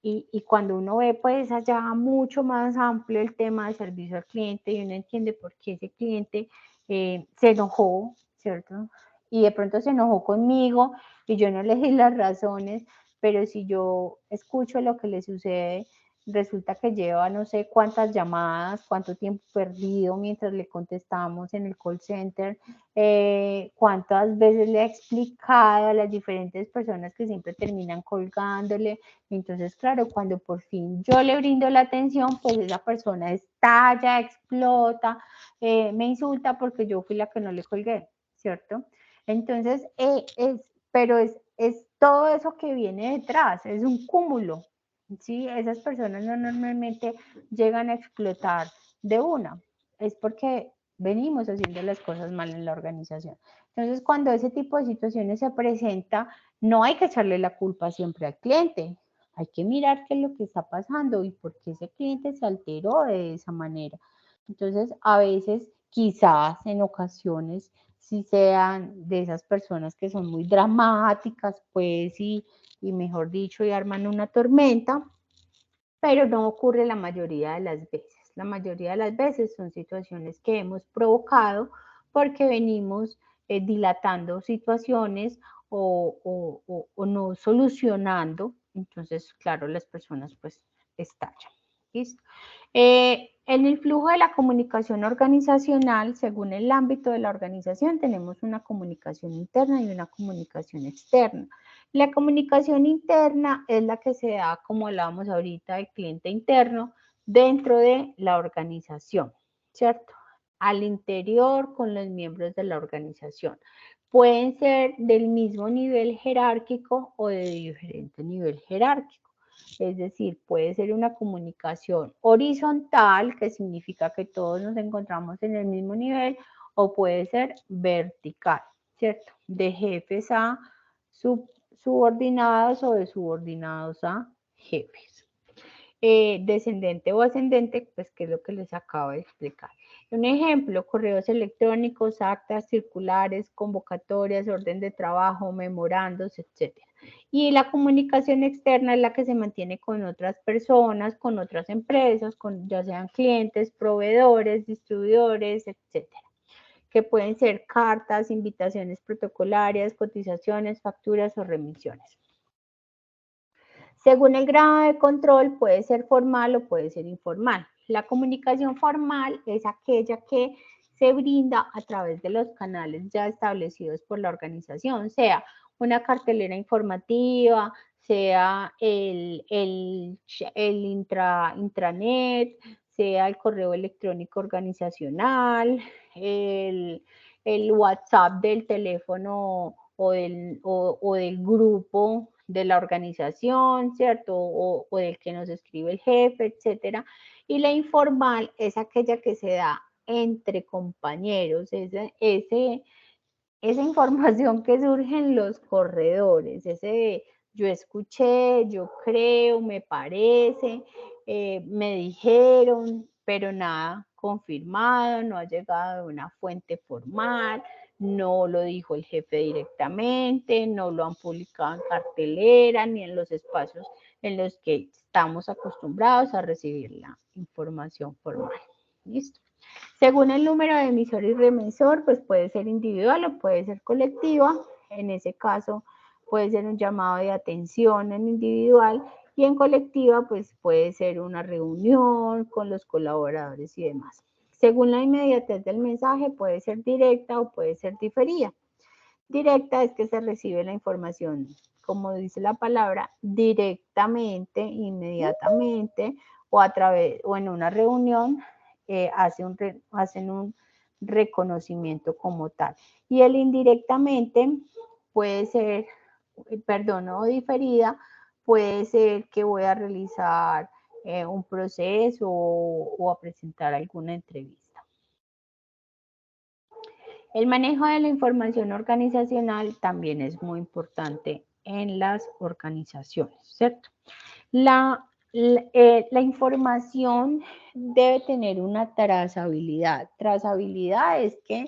Speaker 1: y cuando uno ve pues allá mucho más amplio el tema de servicio al cliente y uno entiende por qué ese cliente se enojó, ¿cierto? Y de pronto se enojó conmigo y yo no le di las razones, pero si yo escucho lo que le sucede, resulta que lleva no sé cuántas llamadas, cuánto tiempo perdido mientras le contestamos en el call center, cuántas veces le ha explicado a las diferentes personas que siempre terminan colgándole. Entonces, claro, cuando por fin yo le brindo la atención, pues esa persona estalla, explota, me insulta porque yo fui la que no le colgué, ¿cierto? Entonces, pero es todo eso que viene detrás, es un cúmulo, ¿sí? Esas personas no normalmente llegan a explotar de una, es porque venimos haciendo las cosas mal en la organización. Entonces, cuando ese tipo de situaciones se presenta, no hay que echarle la culpa siempre al cliente, hay que mirar qué es lo que está pasando y por qué ese cliente se alteró de esa manera. Entonces, a veces, quizás en ocasiones, si sean de esas personas que son muy dramáticas, pues, y mejor dicho, y arman una tormenta, pero no ocurre la mayoría de las veces. La mayoría de las veces son situaciones que hemos provocado porque venimos dilatando situaciones o no solucionando. Entonces, claro, las personas pues estallan. ¿Listo? En el flujo de la comunicación organizacional, según el ámbito de la organización, tenemos una comunicación interna y una comunicación externa. La comunicación interna es la que se da, como hablábamos ahorita, del cliente interno dentro de la organización, ¿cierto? Al interior con los miembros de la organización. Pueden ser del mismo nivel jerárquico o de diferente nivel jerárquico. Es decir, puede ser una comunicación horizontal, que significa que todos nos encontramos en el mismo nivel, o puede ser vertical, ¿cierto? De jefes a subordinados o de subordinados a jefes. Descendente o ascendente, pues que es lo que les acabo de explicar. Un ejemplo, correos electrónicos, actas, circulares, convocatorias, orden de trabajo, memorandos, etc. Y la comunicación externa es la que se mantiene con otras personas, con otras empresas, con ya sean clientes, proveedores, distribuidores, etc. Que pueden ser cartas, invitaciones protocolarias, cotizaciones, facturas o remisiones. Según el grado de control, puede ser formal o puede ser informal. La comunicación formal es aquella que se brinda a través de los canales ya establecidos por la organización, sea una cartelera informativa, sea el intranet, sea el correo electrónico organizacional, el WhatsApp del teléfono o del grupo de la organización, ¿cierto? O del que nos escribe el jefe, etcétera. Y la informal es aquella que se da entre compañeros, esa información que surge en los corredores, ese de yo escuché, yo creo, me parece, me dijeron, pero nada confirmado, no ha llegado de una fuente formal, no lo dijo el jefe directamente, no lo han publicado en cartelera ni en los espacios en los que estamos acostumbrados a recibir la información formal. ¿Listo? Según el número de emisor y remesor, pues puede ser individual o puede ser colectiva. En ese caso puede ser un llamado de atención en individual y en colectiva pues puede ser una reunión con los colaboradores y demás. Según la inmediatez del mensaje puede ser directa o puede ser diferida. Directa es que se recibe la información, como dice la palabra, directamente, inmediatamente o a través o en una reunión hacen un reconocimiento como tal. Y el indirectamente puede ser, o diferida, puede ser que voy a realizar un proceso o a presentar alguna entrevista. El manejo de la información organizacional también es muy importante en las organizaciones, ¿cierto? La información debe tener una trazabilidad. Trazabilidad es que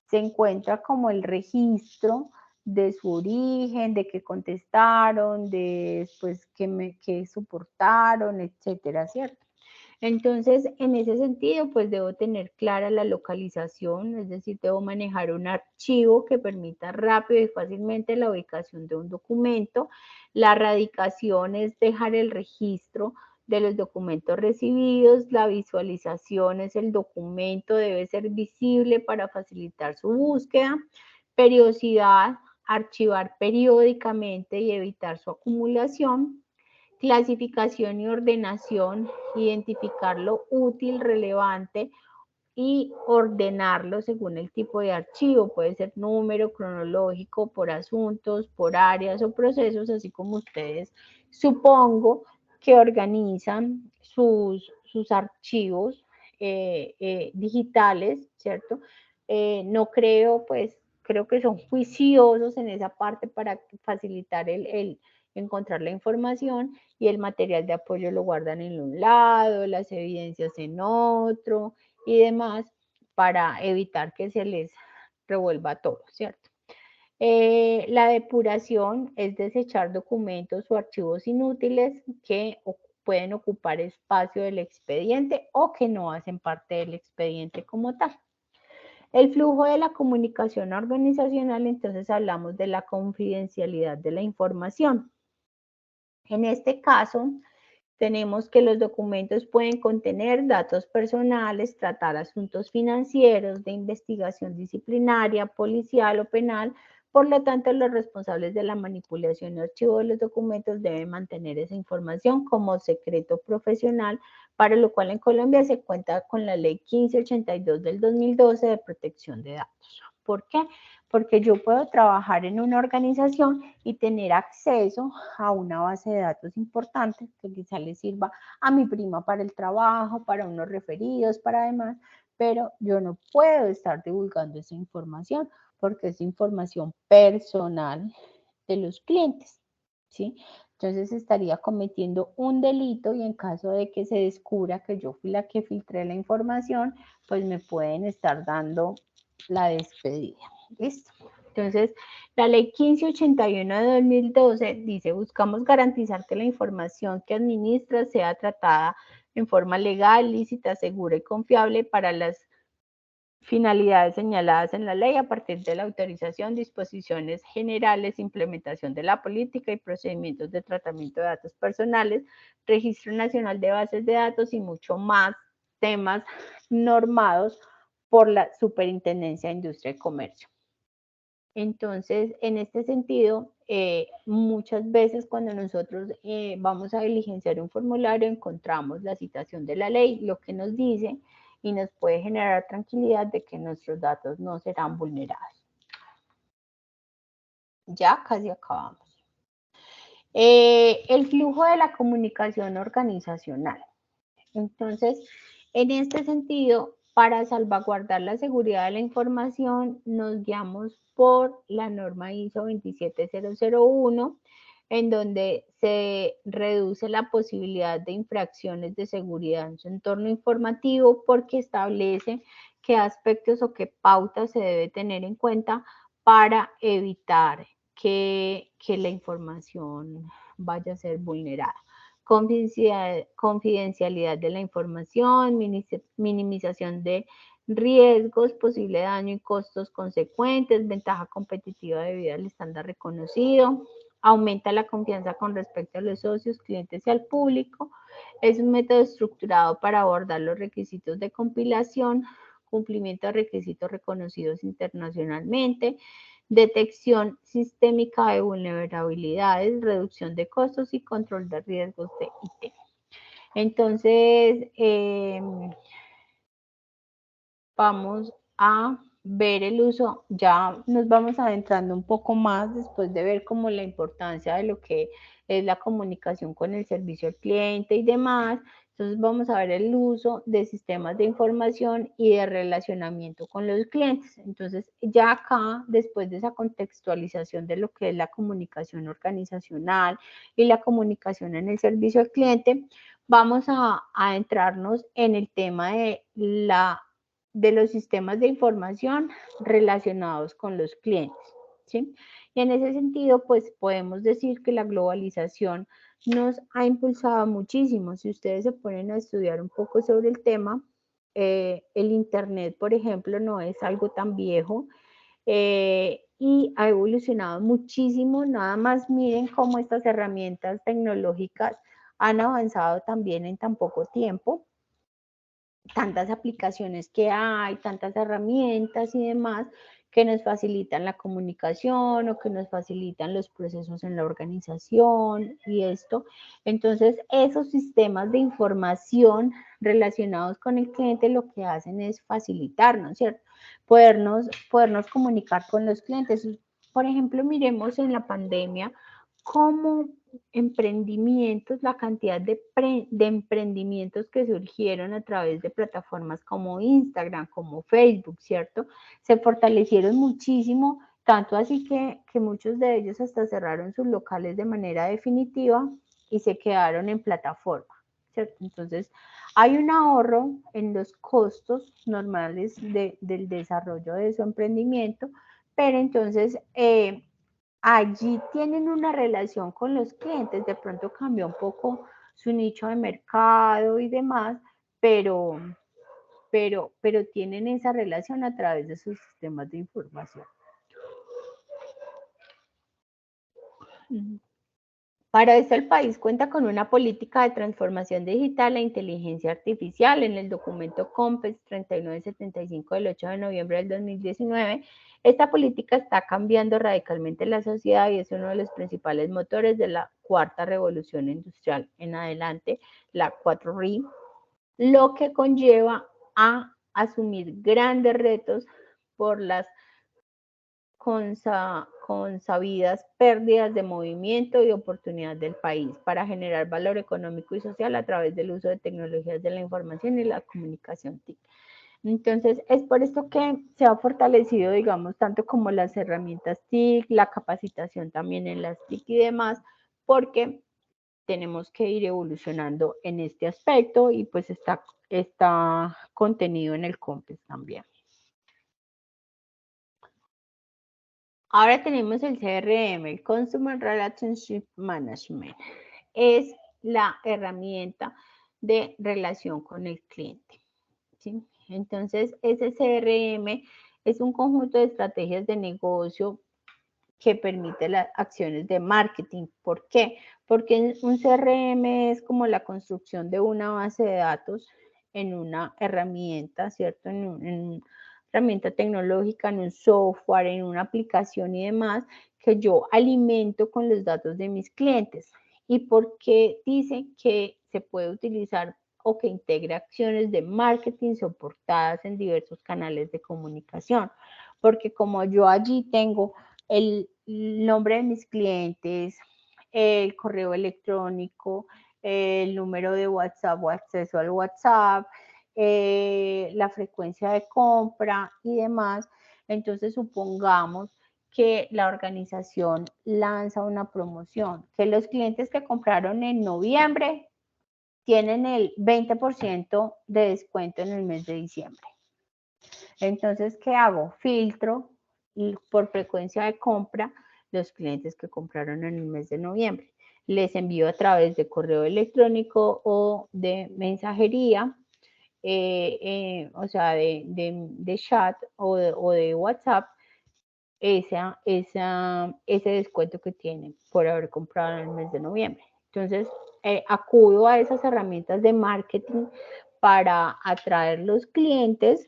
Speaker 1: se encuentra como el registro de su origen, de qué contestaron, de pues, qué soportaron, etcétera, ¿cierto? Entonces, en ese sentido, pues debo tener clara la localización, es decir, debo manejar un archivo que permita rápido y fácilmente la ubicación de un documento. La radicación es dejar el registro de los documentos recibidos, la visualización es el documento, debe ser visible para facilitar su búsqueda. Periodicidad, archivar periódicamente y evitar su acumulación. Clasificación y ordenación, identificar lo útil, relevante y ordenarlo según el tipo de archivo. Puede ser número, cronológico, por asuntos, por áreas o procesos, así como ustedes supongo que organizan sus archivos digitales, ¿cierto? No creo, pues, creo que son juiciosos en esa parte para facilitar el encontrar la información y el material de apoyo lo guardan en un lado, las evidencias en otro y demás para evitar que se les revuelva todo, ¿cierto? La depuración es desechar documentos o archivos inútiles que pueden ocupar espacio del expediente o que no hacen parte del expediente como tal. El flujo de la comunicación organizacional, entonces hablamos de la confidencialidad de la información. En este caso, tenemos que los documentos pueden contener datos personales, tratar asuntos financieros, de investigación disciplinaria, policial o penal. Por lo tanto, los responsables de la manipulación y archivo de los documentos deben mantener esa información como secreto profesional, para lo cual en Colombia se cuenta con la ley 1582 del 2012 de protección de datos. ¿Por qué? Porque yo puedo trabajar en una organización y tener acceso a una base de datos importante que quizá le sirva a mi prima para el trabajo, para unos referidos, para demás, pero yo no puedo estar divulgando esa información porque es información personal de los clientes, ¿sí? Entonces estaría cometiendo un delito y en caso de que se descubra que yo fui la que filtré la información, pues me pueden estar dando la despedida. ¿Listo? Entonces, la ley 1581 de 2012 dice, buscamos garantizar que la información que administra sea tratada en forma legal, lícita, segura y confiable para las finalidades señaladas en la ley a partir de la autorización, disposiciones generales, implementación de la política y procedimientos de tratamiento de datos personales, Registro Nacional de Bases de Datos y mucho más temas normados por la Superintendencia de Industria y Comercio. Entonces, en este sentido, muchas veces cuando nosotros vamos a diligenciar un formulario, encontramos la citación de la ley, lo que nos dice y nos puede generar tranquilidad de que nuestros datos no serán vulnerados. Ya casi acabamos. El flujo de la comunicación organizacional. Entonces, en este sentido, para salvaguardar la seguridad de la información, nos guiamos por la norma ISO 27001, en donde se reduce la posibilidad de infracciones de seguridad en su entorno informativo porque establece qué aspectos o qué pautas se debe tener en cuenta para evitar que la información vaya a ser vulnerada. Confidencialidad de la información, minimización de riesgos, posible daño y costos consecuentes, ventaja competitiva debido al estándar reconocido, aumenta la confianza con respecto a los socios, clientes y al público, es un método estructurado para abordar los requisitos de compilación, cumplimiento de requisitos reconocidos internacionalmente, detección sistémica de vulnerabilidades, reducción de costos y control de riesgos de IT. Entonces, vamos a ver el uso, ya nos vamos adentrando un poco más después de ver como la importancia de lo que es la comunicación con el servicio al cliente y demás. Entonces vamos a ver el uso de sistemas de información y de relacionamiento con los clientes. Entonces ya acá, después de esa contextualización de lo que es la comunicación organizacional y la comunicación en el servicio al cliente, vamos a adentrarnos en el tema de los sistemas de información relacionados con los clientes, ¿sí? Y en ese sentido, pues podemos decir que la globalización nos ha impulsado muchísimo. Si ustedes se ponen a estudiar un poco sobre el tema, el Internet, por ejemplo, no es algo tan viejo y ha evolucionado muchísimo. Nada más miren cómo estas herramientas tecnológicas han avanzado también en tan poco tiempo. Tantas aplicaciones que hay, tantas herramientas y demás que nos facilitan la comunicación o que nos facilitan los procesos en la organización y esto. Entonces, esos sistemas de información relacionados con el cliente lo que hacen es facilitarnos, ¿cierto? Podernos comunicar con los clientes. Por ejemplo, miremos en la pandemia cómo emprendimientos, la cantidad de emprendimientos que surgieron a través de plataformas como Instagram, como Facebook, ¿cierto? Se fortalecieron muchísimo, tanto así que muchos de ellos hasta cerraron sus locales de manera definitiva y se quedaron en plataforma, ¿cierto? Entonces, hay un ahorro en los costos normales del desarrollo de su emprendimiento, pero entonces allí tienen una relación con los clientes, de pronto cambió un poco su nicho de mercado y demás, pero tienen esa relación a través de sus sistemas de información. Para esto, el país cuenta con una política de transformación digital e inteligencia artificial. En el documento COMPES 3975 del 8 de noviembre del 2019, esta política está cambiando radicalmente la sociedad y es uno de los principales motores de la cuarta revolución industrial en adelante, la 4RI, lo que conlleva a asumir grandes retos por las consabidas pérdidas de movimiento y oportunidad del país para generar valor económico y social a través del uso de tecnologías de la información y la comunicación TIC. Entonces, es por esto que se ha fortalecido, digamos, tanto como las herramientas TIC, la capacitación también en las TIC y demás, porque tenemos que ir evolucionando en este aspecto y pues está contenido en el COMPES también. Ahora tenemos el CRM, el Customer Relationship Management. Es la herramienta de relación con el cliente, ¿sí? Entonces, ese CRM es un conjunto de estrategias de negocio que permite las acciones de marketing. ¿Por qué? Porque un CRM es como la construcción de una base de datos en una herramienta, ¿cierto? En una herramienta tecnológica, en un software, en una aplicación y demás, que yo alimento con los datos de mis clientes. ¿Y por qué dice que se puede utilizar o que integre acciones de marketing soportadas en diversos canales de comunicación? Porque como yo allí tengo el nombre de mis clientes, el correo electrónico, el número de WhatsApp o acceso al WhatsApp, la frecuencia de compra y demás. Entonces, supongamos que la organización lanza una promoción, que los clientes que compraron en noviembre tienen el 20% de descuento en el mes de diciembre. Entonces, ¿qué hago? Filtro por frecuencia de compra los clientes que compraron en el mes de noviembre. Les envío a través de correo electrónico o de mensajería, o sea, de chat o de WhatsApp, ese descuento que tienen por haber comprado en el mes de noviembre. Entonces, acudo a esas herramientas de marketing para atraer los clientes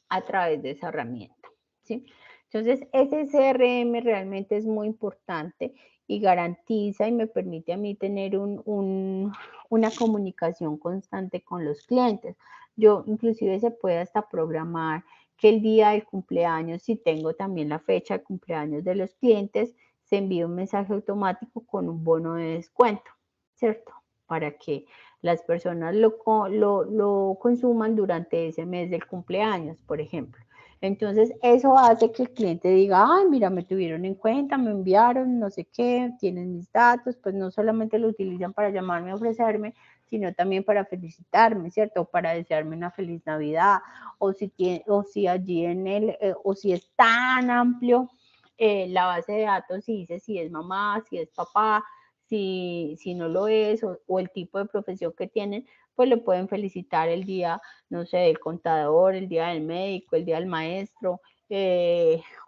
Speaker 1: a través de esa herramienta, ¿sí? Entonces, ese CRM realmente es muy importante y garantiza y me permite a mí tener una comunicación constante con los clientes. Yo inclusive se puede hasta programar que el día del cumpleaños, si tengo también la fecha de cumpleaños de los clientes, se envíe un mensaje automático con un bono de descuento, ¿cierto? Para que las personas lo consuman durante ese mes del cumpleaños, por ejemplo. Entonces, eso hace que el cliente diga, ay, mira, me tuvieron en cuenta, me enviaron, no sé qué, tienen mis datos, pues no solamente lo utilizan para llamarme a ofrecerme, sino también para felicitarme, ¿cierto? O para desearme una feliz Navidad, o si allí o si es tan amplio la base de datos y dice si es mamá, si es papá, si no lo es, o el tipo de profesión que tienen, pues le pueden felicitar el día, no sé, del contador, el día del médico, el día del maestro,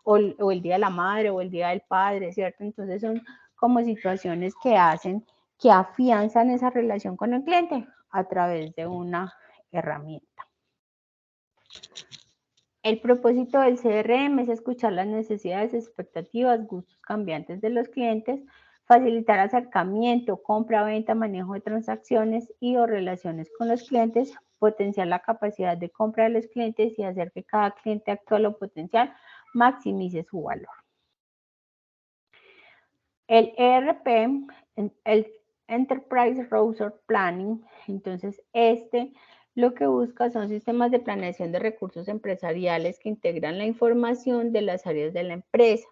Speaker 1: o el día de la madre, o el día del padre, ¿cierto? Entonces son como situaciones que hacen, que afianzan esa relación con el cliente a través de una herramienta. El propósito del CRM es escuchar las necesidades, expectativas, gustos cambiantes de los clientes, facilitar acercamiento, compra, venta, manejo de transacciones y o relaciones con los clientes, potenciar la capacidad de compra de los clientes y hacer que cada cliente actual o potencial maximice su valor. El ERP, el Enterprise Resource Planning, entonces lo que busca son sistemas de planeación de recursos empresariales que integran la información de las áreas de la empresa.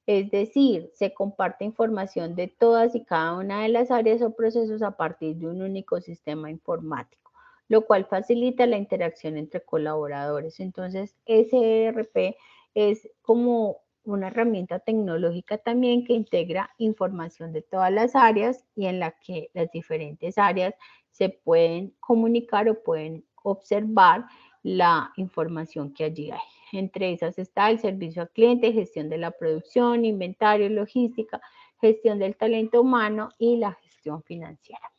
Speaker 1: Es decir, se comparte información de todas y cada una de las áreas o procesos a partir de un único sistema informático, lo cual facilita la interacción entre colaboradores. Entonces, ese ERP es como una herramienta tecnológica también que integra información de todas las áreas y en la que las diferentes áreas se pueden comunicar o pueden observar la información que allí hay. Entre esas está el servicio al cliente, gestión de la producción, inventario, logística, gestión del talento humano y la gestión financiera.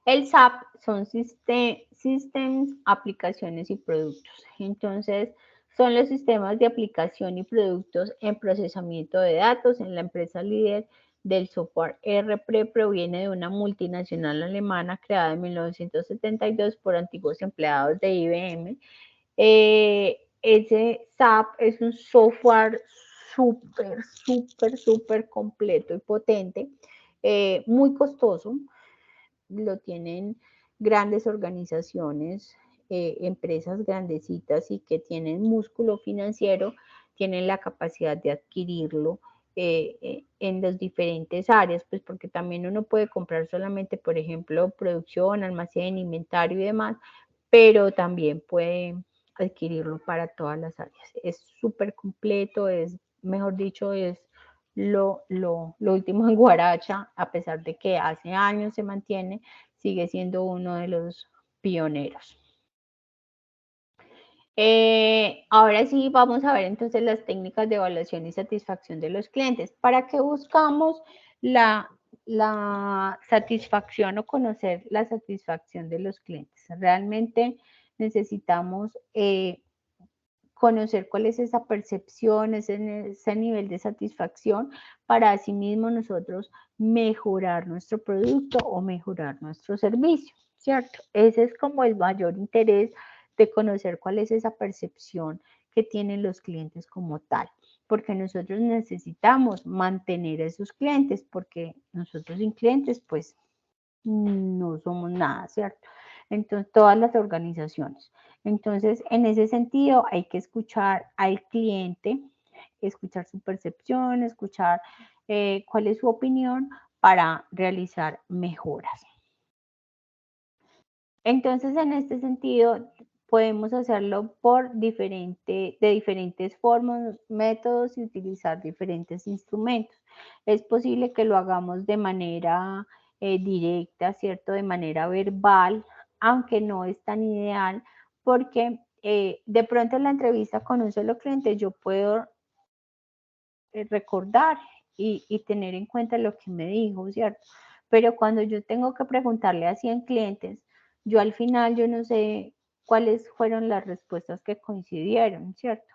Speaker 1: El SAP son Systems, aplicaciones y productos. Entonces, son los sistemas de aplicación y productos en procesamiento de datos. En la empresa líder del software RP proviene de una multinacional alemana creada en 1972 por antiguos empleados de IBM. Ese SAP es un software súper completo y potente, muy costoso. Lo tienen grandes organizaciones, empresas grandecitas y que tienen músculo financiero, tienen la capacidad de adquirirlo en las diferentes áreas, pues porque también uno puede comprar solamente, por ejemplo, producción, almacén, inventario y demás, pero también puede adquirirlo para todas las áreas. Es súper completo, es, mejor dicho, es lo último en Guaracha, a pesar de que hace años se mantiene, sigue siendo uno de los pioneros. Ahora sí vamos a ver entonces las técnicas de evaluación y satisfacción de los clientes. ¿Para qué buscamos la satisfacción o conocer la satisfacción de los clientes? Realmente necesitamos conocer cuál es esa percepción, ese nivel de satisfacción para asimismo nosotros mejorar nuestro producto o mejorar nuestro servicio, ¿cierto? Ese es como el mayor interés de conocer cuál es esa percepción que tienen los clientes como tal, porque nosotros necesitamos mantener a esos clientes, porque nosotros sin clientes pues no somos nada, ¿cierto? Entonces, todas las organizaciones. Entonces, en ese sentido, hay que escuchar al cliente, escuchar su percepción, escuchar cuál es su opinión para realizar mejoras. Entonces, en este sentido, podemos hacerlo de diferentes formas, métodos y utilizar diferentes instrumentos. Es posible que lo hagamos de manera directa, ¿cierto? De manera verbal, aunque no es tan ideal, porque de pronto en la entrevista con un solo cliente yo puedo recordar y tener en cuenta lo que me dijo, ¿cierto? Pero cuando yo tengo que preguntarle a 100 clientes, yo al final yo no sé cuáles fueron las respuestas que coincidieron, ¿cierto?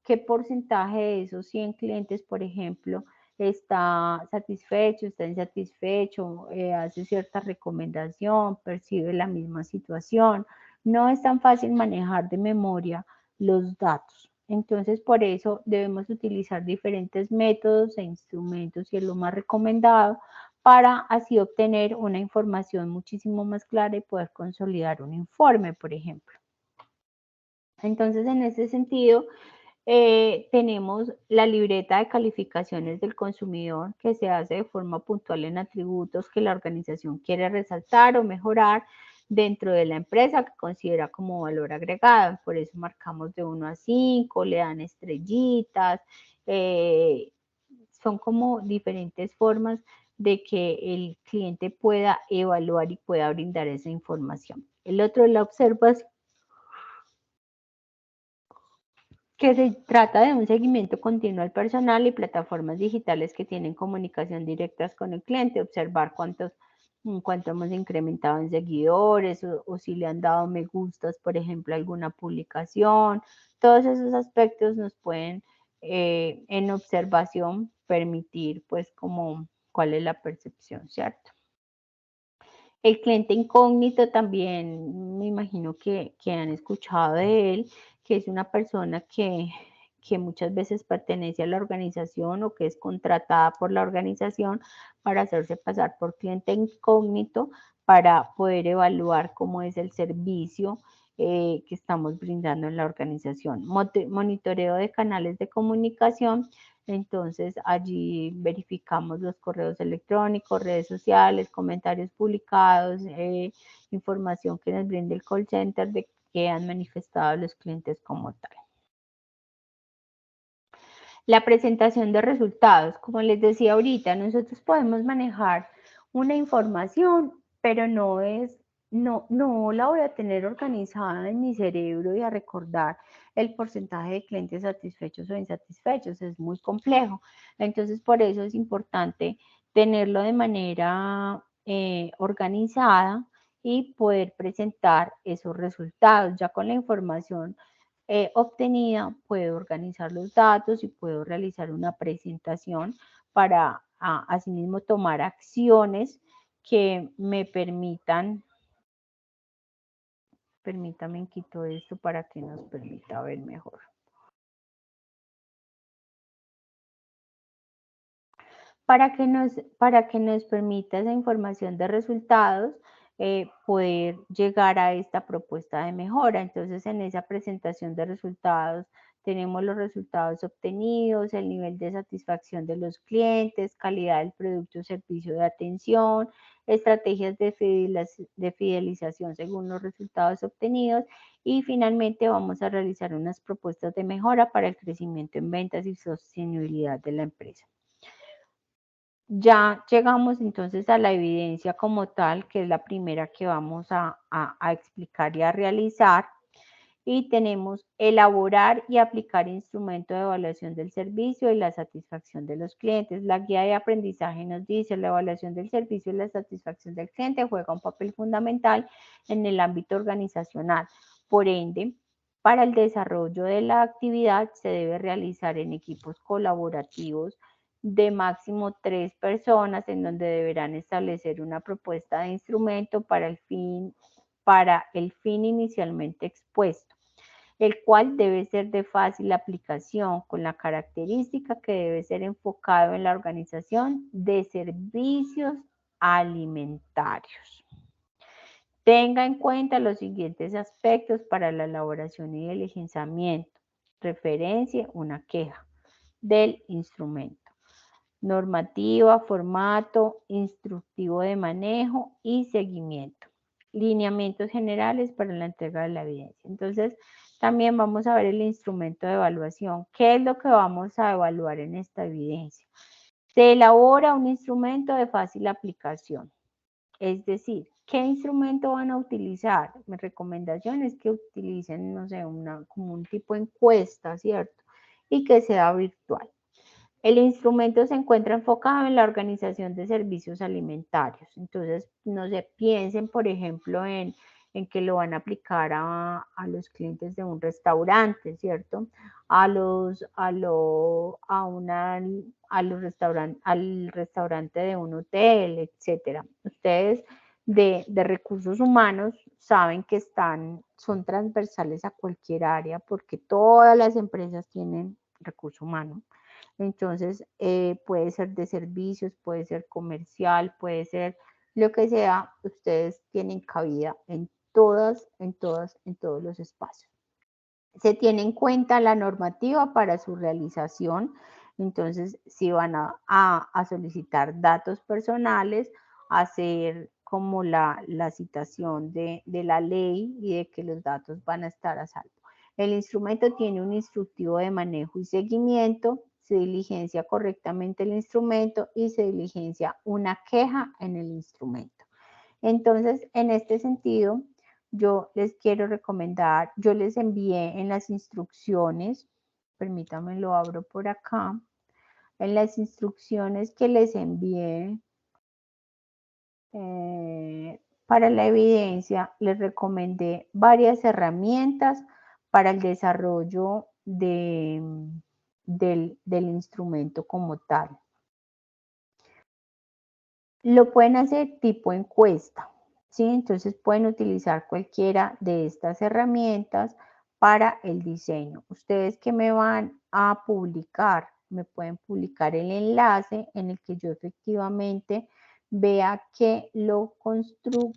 Speaker 1: Qué porcentaje de esos 100 clientes, por ejemplo, está satisfecho, está insatisfecho, hace cierta recomendación, percibe la misma situación. No es tan fácil manejar de memoria los datos. Entonces, por eso debemos utilizar diferentes métodos e instrumentos y es lo más recomendado para así obtener una información muchísimo más clara y poder consolidar un informe, por ejemplo. Entonces, en ese sentido, tenemos la libreta de calificaciones del consumidor que se hace de forma puntual en atributos que la organización quiere resaltar o mejorar dentro de la empresa que considera como valor agregado. Por eso marcamos de 1 a 5, le dan estrellitas, son como diferentes formas de que el cliente pueda evaluar y pueda brindar esa información. El otro es la observación, que se trata de un seguimiento continuo al personal y plataformas digitales que tienen comunicación directas con el cliente, observar cuánto hemos incrementado en seguidores o si le han dado me gustas, por ejemplo, a alguna publicación. Todos esos aspectos nos pueden, en observación, permitir, pues, como cuál es la percepción, ¿cierto? El cliente incógnito también me imagino que han escuchado de él, que es una persona que muchas veces pertenece a la organización o que es contratada por la organización para hacerse pasar por cliente incógnito para poder evaluar cómo es el servicio que estamos brindando en la organización. Monitoreo de canales de comunicación. Entonces, allí verificamos los correos electrónicos, redes sociales, comentarios publicados, información que nos brinde el call center de que han manifestado los clientes como tal. La presentación de resultados, como les decía ahorita, nosotros podemos manejar una información, pero no es no la voy a tener organizada en mi cerebro y a recordar el porcentaje de clientes satisfechos o insatisfechos, es muy complejo. Entonces, por eso es importante tenerlo de manera organizada y poder presentar esos resultados. Ya con la información obtenida, puedo organizar los datos y puedo realizar una presentación para asimismo tomar acciones que me permitan. Permítame, quito esto para que nos permita ver mejor. Para que nos permita esa información de resultados, poder llegar a esta propuesta de mejora. Entonces, en esa presentación de resultados, tenemos los resultados obtenidos, el nivel de satisfacción de los clientes, calidad del producto o servicio de atención, estrategias de fidelización según los resultados obtenidos y finalmente vamos a realizar unas propuestas de mejora para el crecimiento en ventas y sostenibilidad de la empresa. Ya llegamos entonces a la evidencia como tal, que es la primera que vamos a explicar y a realizar. Y tenemos elaborar y aplicar instrumento de evaluación del servicio y la satisfacción de los clientes. La guía de aprendizaje nos dice la evaluación del servicio y la satisfacción del cliente juega un papel fundamental en el ámbito organizacional. Por ende, para el desarrollo de la actividad se debe realizar en equipos colaborativos de máximo 3 personas en donde deberán establecer una propuesta de instrumento para el fin inicialmente expuesto, el cual debe ser de fácil aplicación con la característica que debe ser enfocado en la organización de servicios alimentarios. Tenga en cuenta los siguientes aspectos para la elaboración y diligenciamiento. Referencia, una queja del instrumento. Normativa, formato, instructivo de manejo y seguimiento. Lineamientos generales para la entrega de la evidencia. Entonces, también vamos a ver el instrumento de evaluación. ¿Qué es lo que vamos a evaluar en esta evidencia? Se elabora un instrumento de fácil aplicación. Es decir, ¿qué instrumento van a utilizar? Mi recomendación es que utilicen, no sé, como un tipo de encuesta, ¿cierto? Y que sea virtual. El instrumento se encuentra enfocado en la organización de servicios alimentarios. Entonces, no se piensen, por ejemplo, en que lo van a aplicar a los clientes de un restaurante, ¿cierto? Al restaurante de un hotel, etcétera. Ustedes de recursos humanos saben que son transversales a cualquier área porque todas las empresas tienen recurso humano. Entonces, puede ser de servicios, puede ser comercial, puede ser lo que sea, ustedes tienen cabida en todos los espacios. Se tiene en cuenta la normativa para su realización, entonces si van a solicitar datos personales, hacer como la citación de la ley y de que los datos van a estar a salvo. El instrumento tiene un instructivo de manejo y seguimiento, se diligencia correctamente el instrumento y se diligencia una queja en el instrumento. Entonces, en este sentido, yo les quiero recomendar, yo les envié en las instrucciones, permítanme lo abro por acá, en las instrucciones que les envié para la evidencia, les recomendé varias herramientas para el desarrollo del instrumento como tal. Lo pueden hacer tipo encuesta, ¿sí? Entonces pueden utilizar cualquiera de estas herramientas para el diseño. Ustedes que me van a publicar, me pueden publicar el enlace en el que yo efectivamente vea que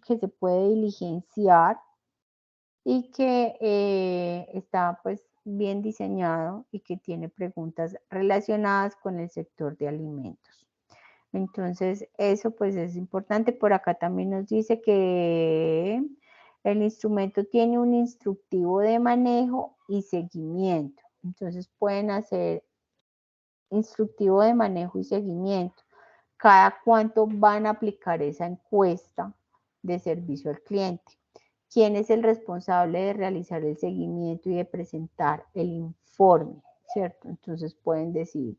Speaker 1: que se puede diligenciar y que está pues bien diseñado y que tiene preguntas relacionadas con el sector de alimentos. Entonces, eso pues es importante. Por acá también nos dice que el instrumento tiene un instructivo de manejo y seguimiento. Entonces, pueden hacer instructivo de manejo y seguimiento. Cada cuánto van a aplicar esa encuesta de servicio al cliente. ¿Quién es el responsable de realizar el seguimiento y de presentar el informe? ¿Cierto? Entonces pueden decir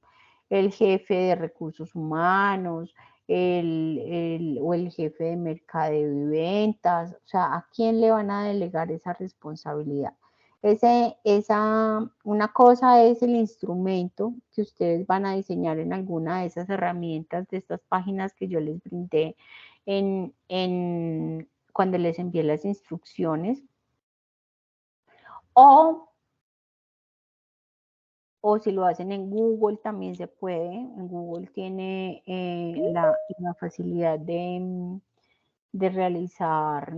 Speaker 1: el jefe de recursos humanos, o el jefe de mercadeo y ventas, o sea, ¿a quién le van a delegar esa responsabilidad? Una cosa es el instrumento que ustedes van a diseñar en alguna de esas herramientas de estas páginas que yo les brindé cuando les envié las instrucciones, o si lo hacen en Google también se puede. En Google tiene la facilidad de realizar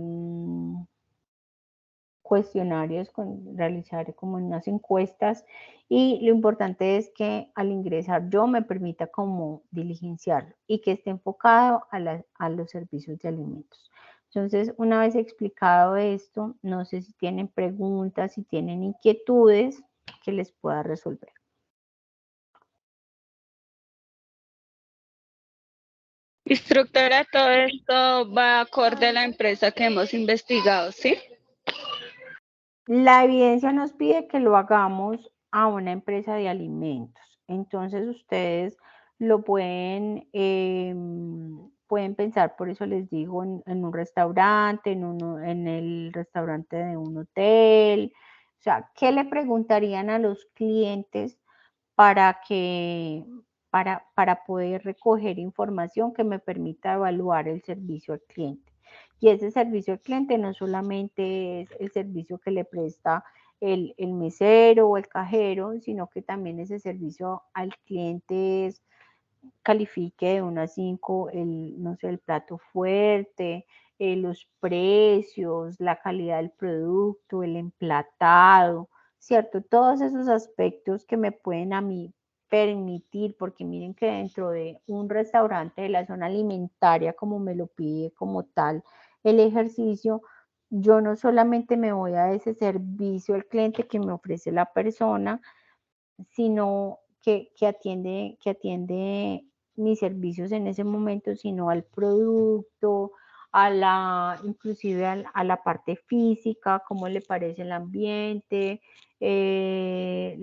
Speaker 1: cuestionarios, realizar como unas encuestas, y lo importante es que al ingresar yo me permita como diligenciarlo y que esté enfocado a los servicios de alimentos. Entonces, una vez explicado esto, no sé si tienen preguntas, si tienen inquietudes que les pueda resolver.
Speaker 5: Instructora, todo esto va acorde a la empresa que hemos investigado, ¿sí?
Speaker 1: La evidencia nos pide que lo hagamos a una empresa de alimentos. Entonces ustedes lo pueden pensar, por eso les digo, en un restaurante, en el restaurante de un hotel. O sea, ¿qué le preguntarían a los clientes para poder recoger información que me permita evaluar el servicio al cliente? Y ese servicio al cliente no solamente es el servicio que le presta el mesero o el cajero, sino que también ese servicio al cliente califique de 1 a 5 no sé, el plato fuerte, los precios, la calidad del producto, el emplatado, ¿cierto? Todos esos aspectos que me pueden a mí permitir, porque miren que dentro de un restaurante de la zona alimentaria, como me lo pide como tal el ejercicio, yo no solamente me voy a ese servicio al cliente que me ofrece la persona, sino que atiende mis servicios en ese momento, sino al producto, inclusive a la parte física, cómo le parece el ambiente, le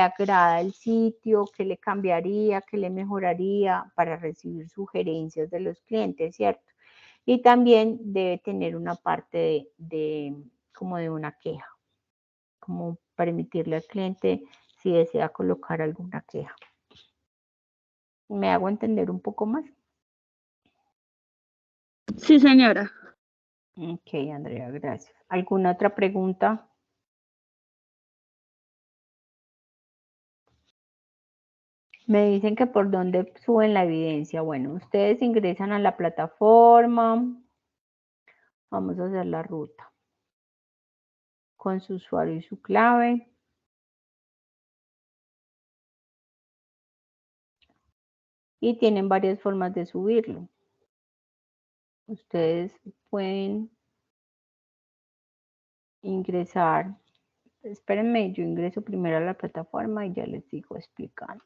Speaker 1: agrada el sitio, qué le cambiaría, qué le mejoraría, para recibir sugerencias de los clientes, ¿cierto? Y también debe tener una parte como de una queja, como permitirle al cliente si desea colocar alguna queja. ¿Me hago entender un poco más?
Speaker 5: Sí, señora.
Speaker 1: Ok, Andrea, gracias. ¿Alguna otra pregunta? Me dicen que por dónde suben la evidencia. Bueno, ustedes ingresan a la plataforma. Vamos a hacer la ruta con su usuario y su clave. Y tienen varias formas de subirlo. Ustedes pueden ingresar. Espérenme, yo ingreso primero a la plataforma y ya les sigo explicando.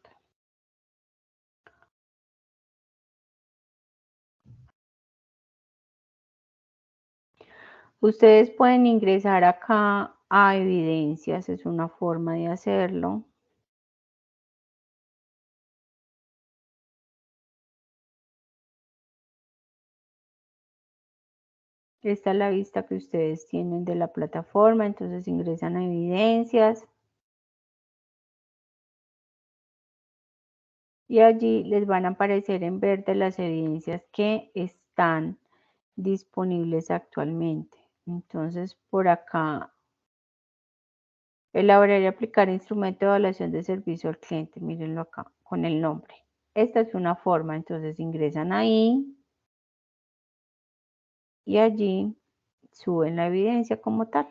Speaker 1: Ustedes pueden ingresar acá a evidencias, es una forma de hacerlo. Esta es la vista que ustedes tienen de la plataforma, entonces ingresan a evidencias. Y allí les van a aparecer en verde las evidencias que están disponibles actualmente. Entonces por acá, elaborar y aplicar instrumento de evaluación de servicio al cliente. Mírenlo acá con el nombre. Esta es una forma, entonces ingresan ahí y allí suben la evidencia como tal.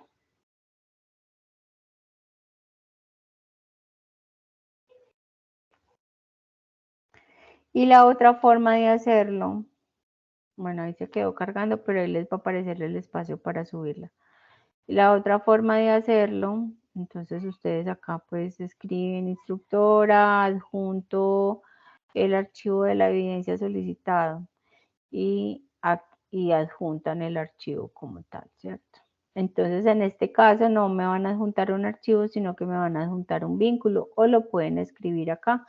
Speaker 1: Y la otra forma de hacerlo, bueno, ahí se quedó cargando, pero ahí les va a aparecer el espacio para subirla. Y la otra forma de hacerlo, entonces ustedes acá pues escriben instructora, adjunto el archivo de la evidencia solicitado. Y y adjuntan el archivo como tal, ¿cierto? Entonces, en este caso no me van a adjuntar un archivo, sino que me van a adjuntar un vínculo, o lo pueden escribir acá,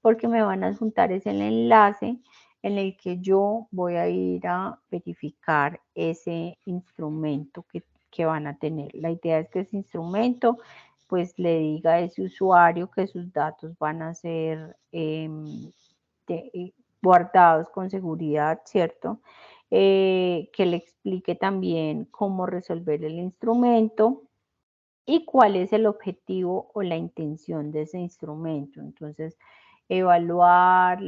Speaker 1: porque me van a adjuntar es el enlace en el que yo voy a ir a verificar ese instrumento que van a tener. La idea es que ese instrumento pues le diga a ese usuario que sus datos van a ser guardados con seguridad, ¿cierto? Que le explique también cómo resolver el instrumento y cuál es el objetivo o la intención de ese instrumento. Entonces, evaluar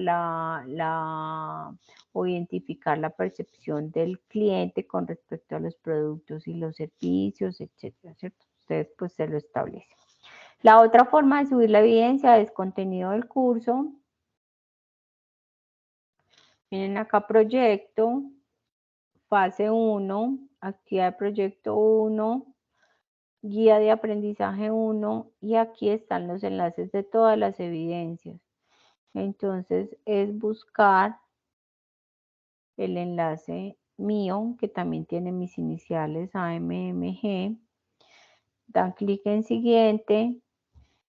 Speaker 1: o identificar la percepción del cliente con respecto a los productos y los servicios, etcétera, ¿cierto? Ustedes pues se lo establecen. La otra forma de subir la evidencia es contenido del curso. Miren acá proyecto, fase 1, actividad de proyecto 1, guía de aprendizaje 1 y aquí están los enlaces de todas las evidencias. Entonces es buscar el enlace mío que también tiene mis iniciales AMMG, dan clic en siguiente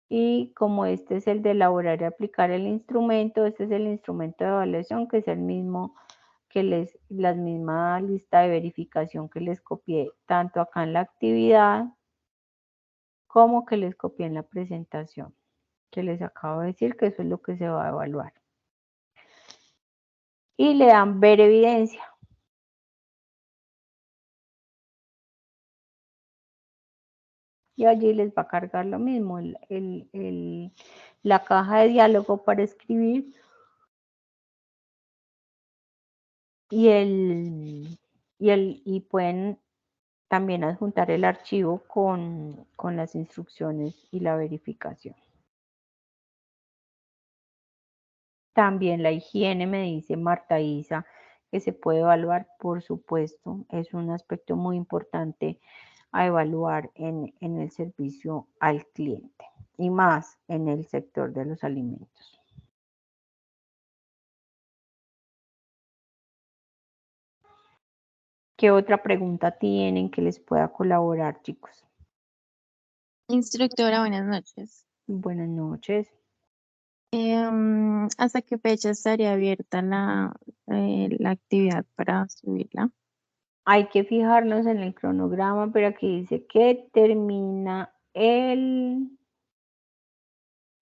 Speaker 1: y como este es el de elaborar y aplicar el instrumento, este es el instrumento de evaluación que es el mismo que la misma lista de verificación que les copié tanto acá en la actividad como que les copié en la presentación, que les acabo de decir que eso es lo que se va a evaluar. Y le dan ver evidencia. Y allí les va a cargar lo mismo, la caja de diálogo para escribir y pueden también adjuntar el archivo con las instrucciones y la verificación. También la higiene, me dice Marta Isa, que se puede evaluar, por supuesto, es un aspecto muy importante a evaluar en el servicio al cliente y más en el sector de los alimentos. ¿Qué otra pregunta tienen que les pueda colaborar, chicos?
Speaker 6: Instructora, buenas noches.
Speaker 1: Buenas noches.
Speaker 6: ¿Hasta qué fecha estaría abierta la actividad para subirla?
Speaker 1: Hay que fijarnos en el cronograma, pero aquí dice que termina el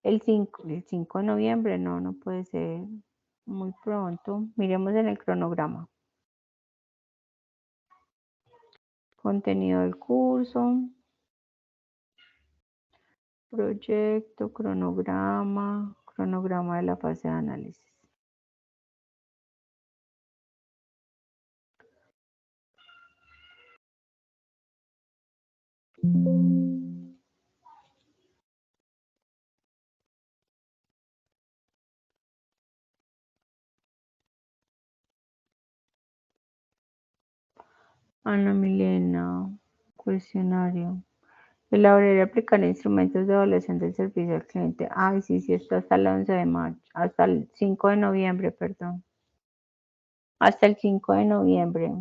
Speaker 1: 5 de noviembre. No puede ser muy pronto. Miremos en el cronograma. Contenido del curso. Proyecto, cronograma de la fase de análisis. Ana Milena, cuestionario. Elaborar y aplicar instrumentos de evaluación del servicio al cliente. Ay, sí, está hasta el 11 de marzo, hasta el 5 de noviembre, perdón. Hasta el 5 de noviembre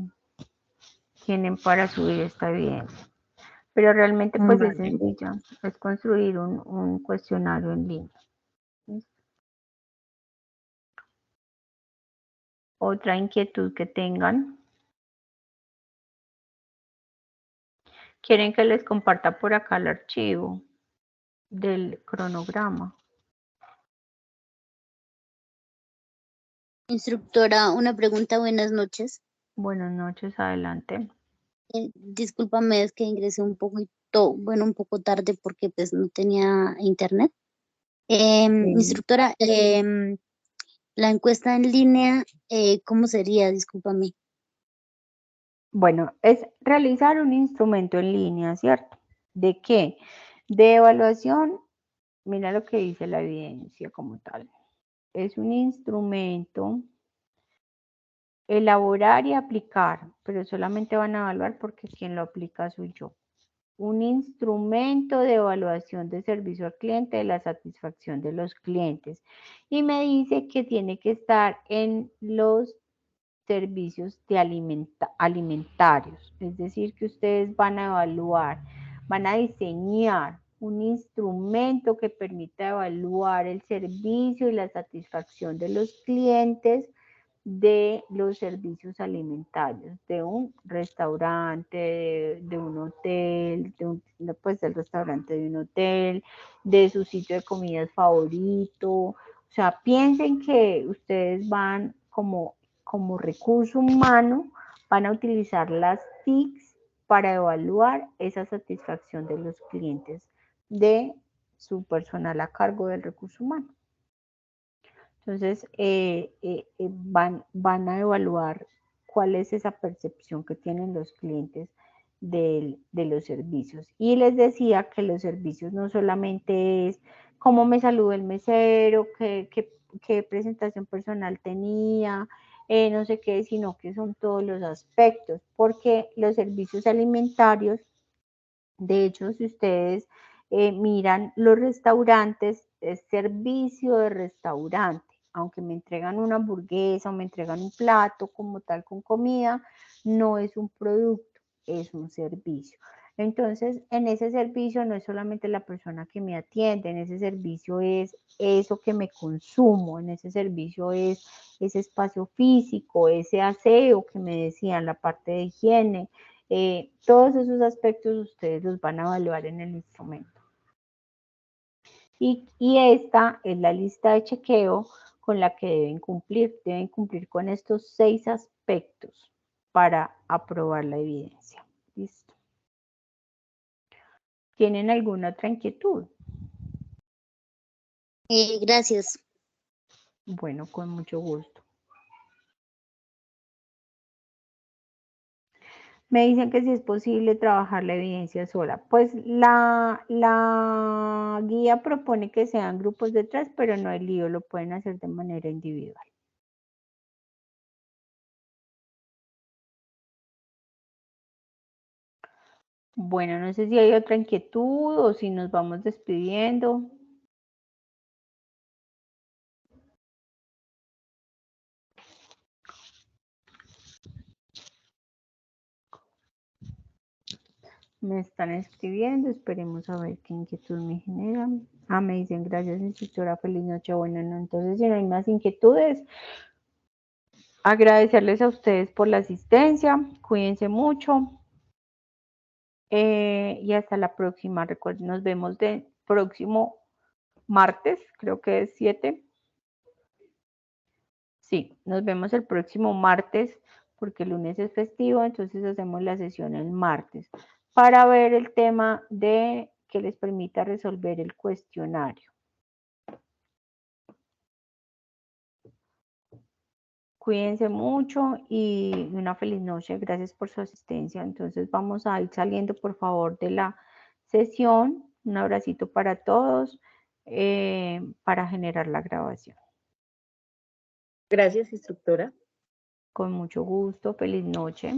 Speaker 1: tienen para subir esta evidencia. Pero realmente pues es sencilla, es construir un cuestionario en línea. Otra inquietud que tengan. ¿Quieren que les comparta por acá el archivo del cronograma?
Speaker 7: Instructora, una pregunta, buenas noches.
Speaker 1: Buenas noches, adelante.
Speaker 7: Discúlpame, es que ingresé un poco tarde porque pues no tenía internet. Instructora, la encuesta en línea, ¿cómo sería? Discúlpame.
Speaker 1: Bueno, es realizar un instrumento en línea, ¿cierto? ¿De qué? De evaluación, mira lo que dice la evidencia como tal. Es un instrumento, elaborar y aplicar, pero solamente van a evaluar porque quien lo aplica soy yo. Un instrumento de evaluación de servicio al cliente, de la satisfacción de los clientes. Y me dice que tiene que estar en los servicios de alimentarios. Es decir, que ustedes van a evaluar, van a diseñar un instrumento que permita evaluar el servicio y la satisfacción de los clientes de los servicios alimentarios, de un restaurante, de un hotel, pues del restaurante de un hotel, de su sitio de comidas favorito. O sea, piensen que ustedes van como recurso humano, van a utilizar las TICs para evaluar esa satisfacción de los clientes de su personal a cargo del recurso humano. Entonces, van a evaluar cuál es esa percepción que tienen los clientes de los servicios. Y les decía que los servicios no solamente es cómo me saludó el mesero, qué presentación personal tenía, no sé qué, sino que son todos los aspectos, porque los servicios alimentarios, de hecho, si ustedes miran los restaurantes, es servicio de restaurante. Aunque me entregan una hamburguesa o me entregan un plato como tal con comida, no es un producto, es un servicio. Entonces, en ese servicio no es solamente la persona que me atiende, en ese servicio es eso que me consumo, en ese servicio es ese espacio físico, ese aseo que me decían, la parte de higiene. Todos esos aspectos ustedes los van a evaluar en el instrumento. Y esta es la lista de chequeo con la que deben cumplir con estos 6 aspectos para aprobar la evidencia. ¿Listo? ¿Tienen alguna otra inquietud?
Speaker 7: Gracias.
Speaker 1: Bueno, con mucho gusto. Me dicen que si es posible trabajar la evidencia sola. Pues la guía propone que sean grupos de 3, pero no hay lío, lo pueden hacer de manera individual. Bueno, no sé si hay otra inquietud o si nos vamos despidiendo. Me están escribiendo, esperemos a ver qué inquietud me generan. Me dicen gracias, instructora, feliz noche. Bueno, no, entonces si no hay más inquietudes, agradecerles a ustedes por la asistencia, cuídense mucho. Y hasta la próxima. Recuerden, nos vemos el próximo martes, creo que es 7. Sí, nos vemos el próximo martes, porque el lunes es festivo, entonces hacemos la sesión el martes para ver el tema de que les permita resolver el cuestionario. Cuídense mucho y una feliz noche. Gracias por su asistencia. Entonces vamos a ir saliendo, por favor, de la sesión. Un abracito para todos para generar la grabación.
Speaker 3: Gracias, instructora.
Speaker 1: Con mucho gusto. Feliz noche.